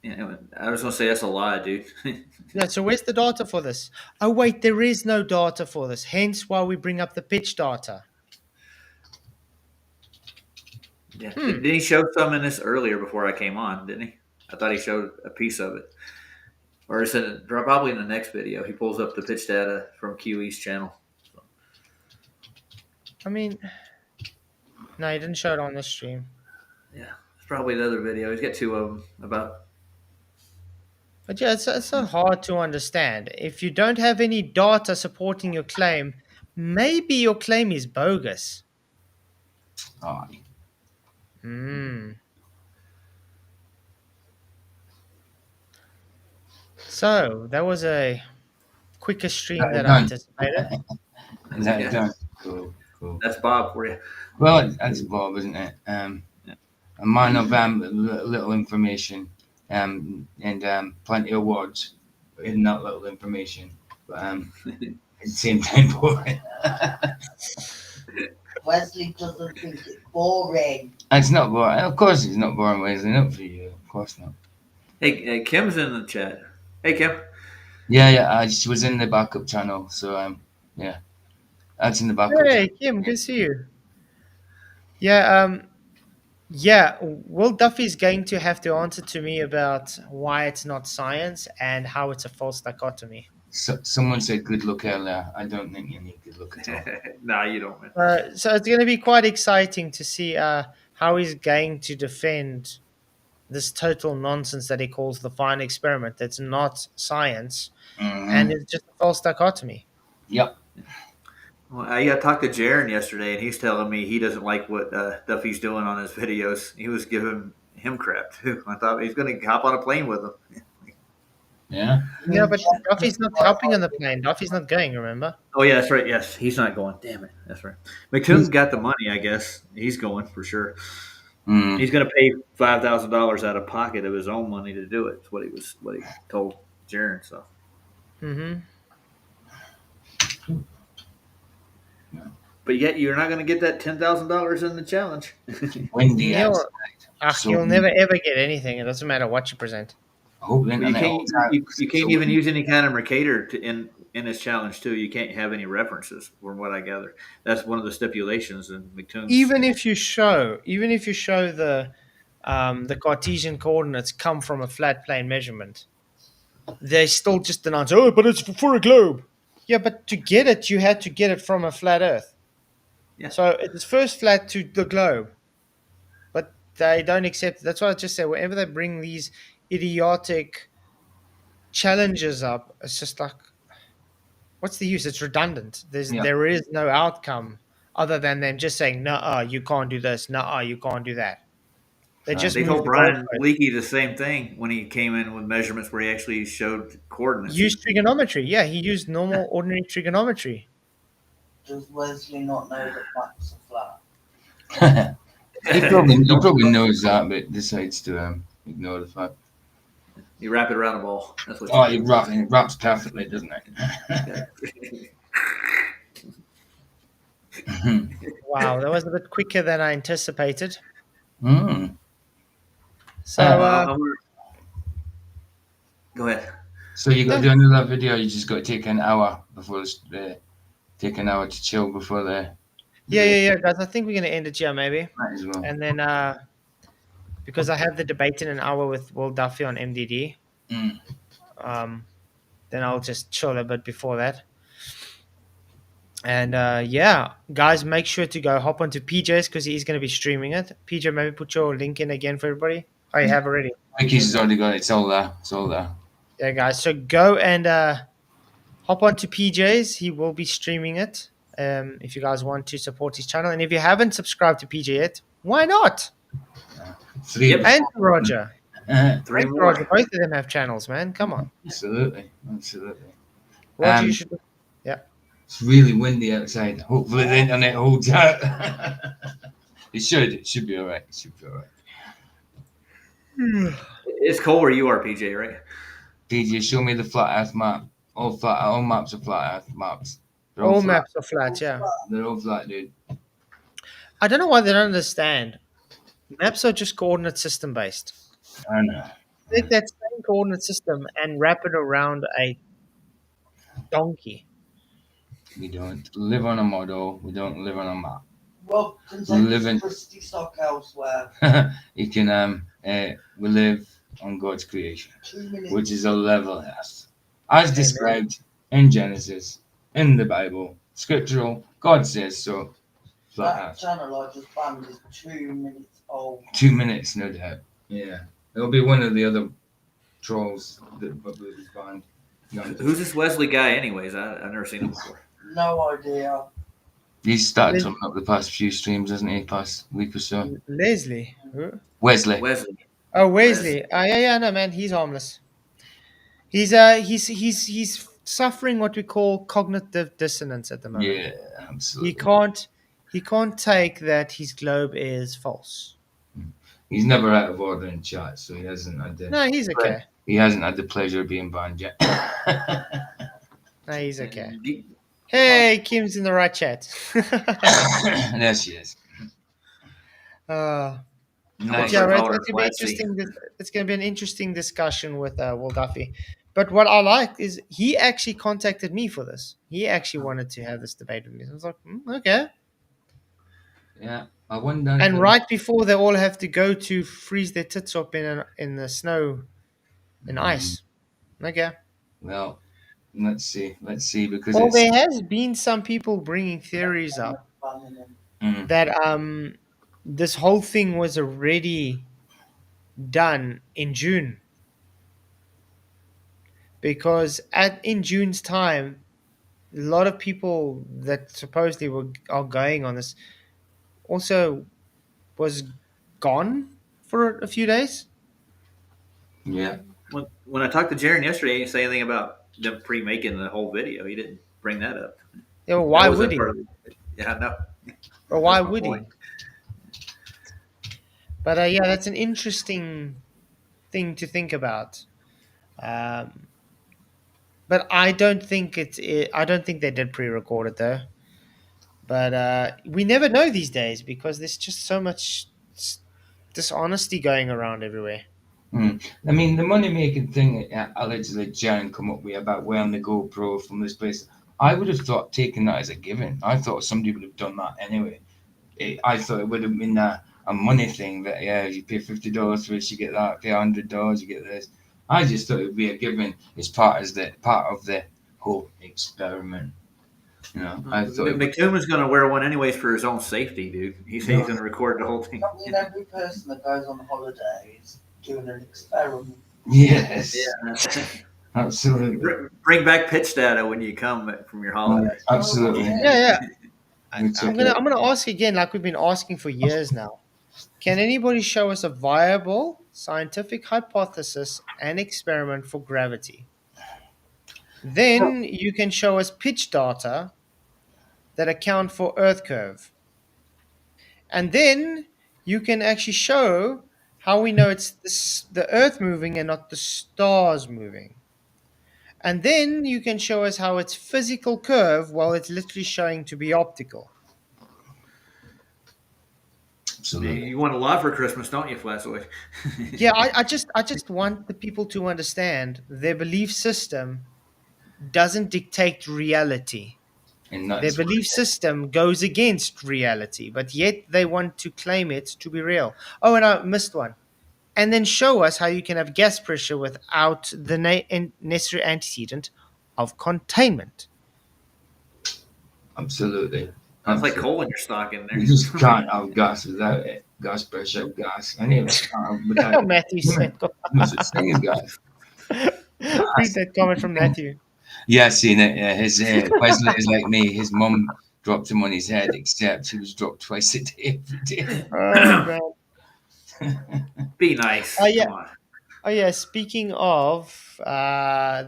Yeah, I was going to say that's a lie, dude. Yeah, so where's the data for this? Oh, wait, there is no data for this. Hence why we bring up the pitch data. Yeah. Did he show some in this earlier before I came on, didn't he? I thought he showed a piece of it. Or is it probably in the next video? He pulls up the pitch data from QE's channel. I mean, no, he didn't show it on this stream. Yeah. It's probably another video. He's got two of them about. But yeah, it's so hard to understand. If you don't have any data supporting your claim, maybe your claim is bogus. Aye. So that was a quicker stream than I Done. anticipated. Is that Yeah. done? Cool. That's Bob for you. Well, that's Bob, isn't it? A man of little information, and plenty of words in that little information. But at the same time, boring. Wesley doesn't think it's boring. It's not boring. Of course, it's not boring, Wesley. Not for you. Of course not. Hey, Kim's in the chat. Hey, Kim. Yeah. She was in the backup channel, so yeah, that's in the backup. Hey, Kim, good to see you. Yeah, yeah. Will Duffy's going to have to answer to me about why it's not science and how it's a false dichotomy. Someone said good luck earlier. I don't think you need good luck at all. Nah, you don't, man. So it's going to be quite exciting to see how he's going to defend this total nonsense that he calls the fine experiment. That's not science, and it's just a false dichotomy. Yep. Well, I talked to Jaron yesterday, and he's telling me he doesn't like what Duffy's doing on his videos. He was giving him crap too. I thought he's going to hop on a plane with him. Yeah. Yeah, but Duffy's not helping on the plane. Duffy's not going, remember? Oh yeah, that's right. Yes, he's not going. Damn it, that's right. McToon's got the money, I guess. He's going for sure. He's going to pay $5,000 out of pocket of his own money to do it. That's what he told Jaron. So. Mm-hmm. But yet you're not going to get that $10,000 in the challenge. Windy outside. You'll never ever get anything. It doesn't matter what you present. I hope the You internet can't, holds out. you can't even use any kind of Mercator in this challenge too. You can't have any references, from what I gather. That's one of the stipulations in McToon's. Even if you show the Cartesian coordinates come from a flat plane measurement, they still just announce, "Oh, but it's for a globe." Yeah, but to get it, you had to get it from a flat Earth. Yeah. So it's first flat to the globe, but they don't accept it. That's why I just say whenever they bring these idiotic challenges up, it's just like, what's the use? It's redundant. There is no outcome other than them just saying, "No, you can't do this. No, you can't do that." They told Brian Leakey the same thing when he came in with measurements where he actually showed coordinates. Use trigonometry. Yeah, he used normal, ordinary trigonometry. Does Wesley not know that maps are flat? He probably knows that, but decides to ignore the fact. You wrap it around a ball. That's what. It wraps perfectly, doesn't it? Wow, that was a bit quicker than I anticipated. So, go ahead. So you got to do another video. You just got to take an hour before take an hour to chill before the. Yeah, guys. I think we're gonna end it here, maybe. Might as well. And then, because I have the debate in an hour with Will Duffy on MDD, then I'll just chill a bit before that. And yeah, guys, make sure to go hop onto PJ's because he's going to be streaming it. PJ, maybe put your link in again for everybody. Oh, you have already. Vicky's has already got it. It's all there. Yeah, guys. So go and hop onto PJ's. He will be streaming it. If you guys want to support his channel, and if you haven't subscribed to PJ yet, why not? And Roger. Roger, both of them have channels, man. Come on. Absolutely. Roger, you should. Yeah. It's really windy outside. Hopefully the internet holds out. It should. It should be all right. It's cold where you are, PJ, right? PJ, show me the flat Earth map. All maps are flat Earth maps. All maps are flat, yeah. They're all flat, dude. I don't know why they don't understand. Maps are just coordinate system based. I know. Take that same coordinate system and wrap it around a donkey. We don't live on a model. We don't live on a map. Well, consensus Christy stock elsewhere. You can we live on God's creation, which is a level Earth, as described in Genesis, in the Bible, scriptural. God says so. That channel I just banned is 2 minutes old. 2 minutes, no doubt. Yeah, it'll be one of the other trolls that probably was banned. Who's this Wesley guy, anyways? I've never seen him before. No idea. He's started coming up the past few streams, hasn't he? Past week or so. Leslie. Who? Wesley. Oh, Wesley. Yeah, no, man, he's harmless. He's suffering what we call cognitive dissonance at the moment. Yeah, He absolutely. can't take that his globe is false. He's never out of order in chat, so he hasn't had the No, he's okay. he hasn't had the pleasure of being banned yet. No, he's okay. And you- Hey, Kim's in the right chat. There she is. Nice. Yeah, Call it's her going to be Flatzy. interesting. It's going to be an interesting discussion with Will Duffy. But what I like is he actually contacted me for this. He actually wanted to have this debate with me. I was like, okay. Yeah, I wonder. And right before they all have to go to freeze their tits up in the snow and ice. Okay. Well, let's see because Well, it's there has been some people bringing theories up that this whole thing was already done in June, because in June's time, a lot of people that supposedly are going on this also was gone for a few days. yeah. When I talked to Jaron yesterday, he didn't say anything about them pre-making the whole video. He didn't bring that up. Yeah, well, That why wasn't would he? part of it. Yeah, no. Or why That's my would he? point. But yeah, that's an interesting thing to think about. But I don't think I don't think they did pre-record it though. But we never know these days because there's just so much dishonesty going around everywhere. I mean, the money making thing allegedly Jaron come up with about wearing the GoPro from this place. I would have thought taking that as a given. I thought somebody would have done that anyway. I thought it would have been a money thing that you pay $50 for this, you get that. Pay $100, you get this. I just thought it would be a given as part of the whole experiment. You know, I thought McTominay's going to wear one anyways for his own safety, dude. He said he's going to record the whole thing. I mean, every person that goes on holiday is doing an experiment. Yes, Yeah. absolutely. Bring back pitch data when you come from your holiday. Absolutely. Yeah. I'm gonna ask again, like we've been asking for years now. Can anybody show us a viable scientific hypothesis and experiment for gravity? Then you can show us pitch data that account for Earth curve. And then you can actually show how we know it's the Earth moving and not the stars moving. And then you can show us how it's physical curve while it's literally showing to be optical. Absolutely. You want a lot for Christmas, don't you, Flatzoid? Yeah, I just want the people to understand their belief system doesn't dictate reality. Their belief system goes against reality, but yet they want to claim it to be real. Oh, and I missed one. And then show us how you can have gas pressure without the necessary antecedent of containment. Absolutely. That's like coal in your stock in there. You just can't have gas without it. Gas pressure, gas. Anyway, without Matthew said, no such thing as gas. read that comment from Matthew. Yeah, seen it. Yeah, his Wesley is like me. His mum dropped him on his head, except he was dropped twice a day every day. Oh, Be nice. yeah. Come on. Oh yeah, speaking of how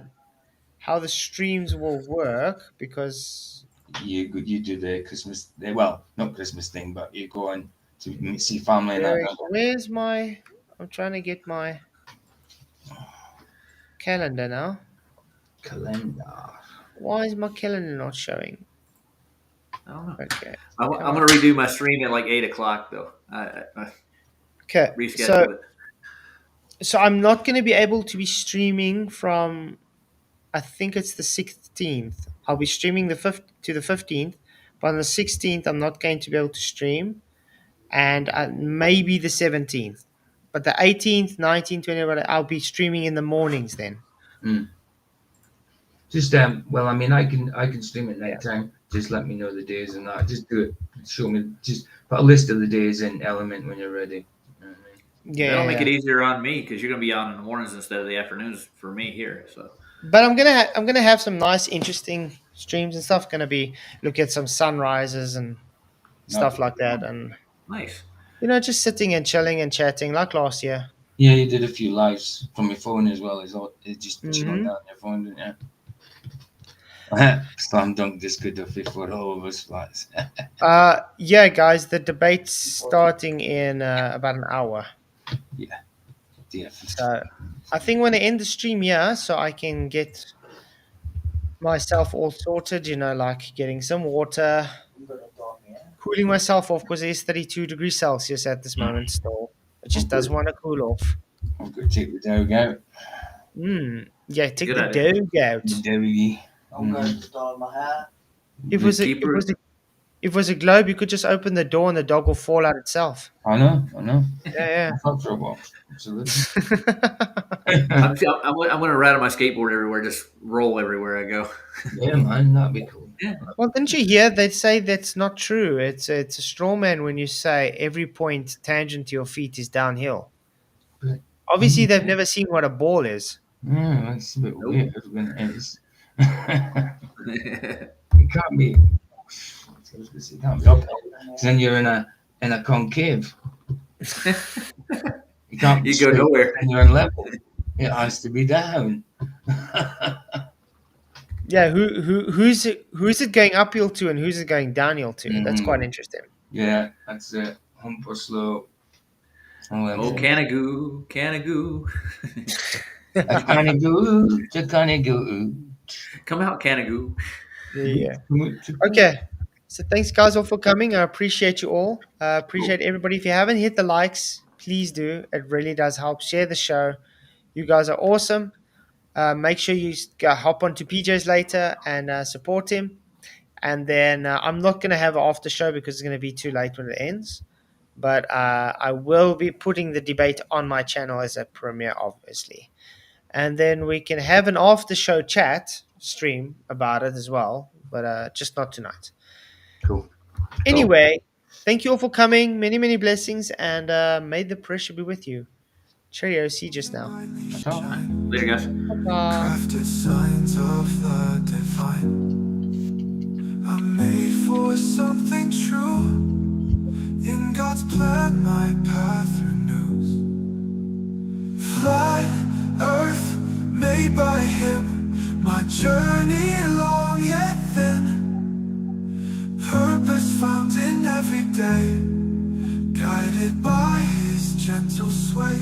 the streams will work, because you do the Christmas, well, not Christmas thing, but you go on to see family and that. where's my? I'm trying to get my calendar now. Calendar. Why is my calendar not showing? I don't know. Okay. I'm going to redo my stream at like 8 o'clock, though. Okay. Reschedule it. So I'm not going to be able to be streaming from, I think it's the 16th. I'll be streaming the 5th to the 15th, but on the 16th I'm not going to be able to stream, and maybe the 17th. But the 18th, 19th, 20th, I'll be streaming in the mornings then. Just well, I mean, I can stream at night time. Just let me know the days and that. Just do it. Show me. Just put a list of the days in Element when you're ready. Yeah, that'll make it easier on me because you're gonna be on in the mornings instead of the afternoons for me here. So, but I'm gonna have some nice, interesting streams and stuff. Gonna be look at some sunrises and stuff like that, and nice. Just sitting and chilling and chatting like last year. Yeah, you did a few lives from your phone as well as just chilling down your phone, didn't you? Slam dunk this good enough for all of us, Flats. Yeah, guys, the debate's starting in about an hour. Yeah. So I think when I end the stream here, so I can get myself all sorted, like getting some water, cooling myself off because it's 32 degrees Celsius at this moment still. It just doesn't want to cool off. I'm going to take the dog out. Yeah, take Good the idea. dog out. The doggy. I'm going to dye my hair. If it was a, if it was a globe, you could just open the door and the dog will fall out itself. I know. Yeah, I thought for a while. Absolutely. I'm going to ride on my skateboard everywhere, just roll everywhere I go. Yeah, man, that'd be cool. Yeah. Well, didn't you hear? They say that's not true. It's a straw man when you say every point tangent to your feet is downhill. But- Obviously, they've never seen what a ball is. Yeah, that's a bit Nope. weird when it is. It can't be. It can't be up. Then you're in a concave. You can't. You go nowhere. And you're in level. It has to be down. Yeah, who's it going uphill to and who's it going downhill to? That's quite interesting. Yeah, that's it. Hump or slow. Oh, Canagoo. Canagoo. Come out, Canagoo. Yeah. Okay. So thanks, guys, all for coming. I appreciate you all. Appreciate everybody. If you haven't hit the likes, please do. It really does help. Share the show. You guys are awesome. Make sure you hop onto PJ's later and support him. And then I'm not going to have an after show because it's going to be too late when it ends. But I will be putting the debate on my channel as a premiere, obviously. And then we can have an after show chat stream about it as well, but just not tonight. Cool. Anyway, thank you all for coming. Many, many blessings, and may the pressure be with you. Cheerio. See you just now. Later, guys. Crafted signs of the divine. I'm made for something true. In God's plan, my path renews. Flat earth made by Him. My journey long yet thin. Purpose found in every day. Guided by His gentle sway.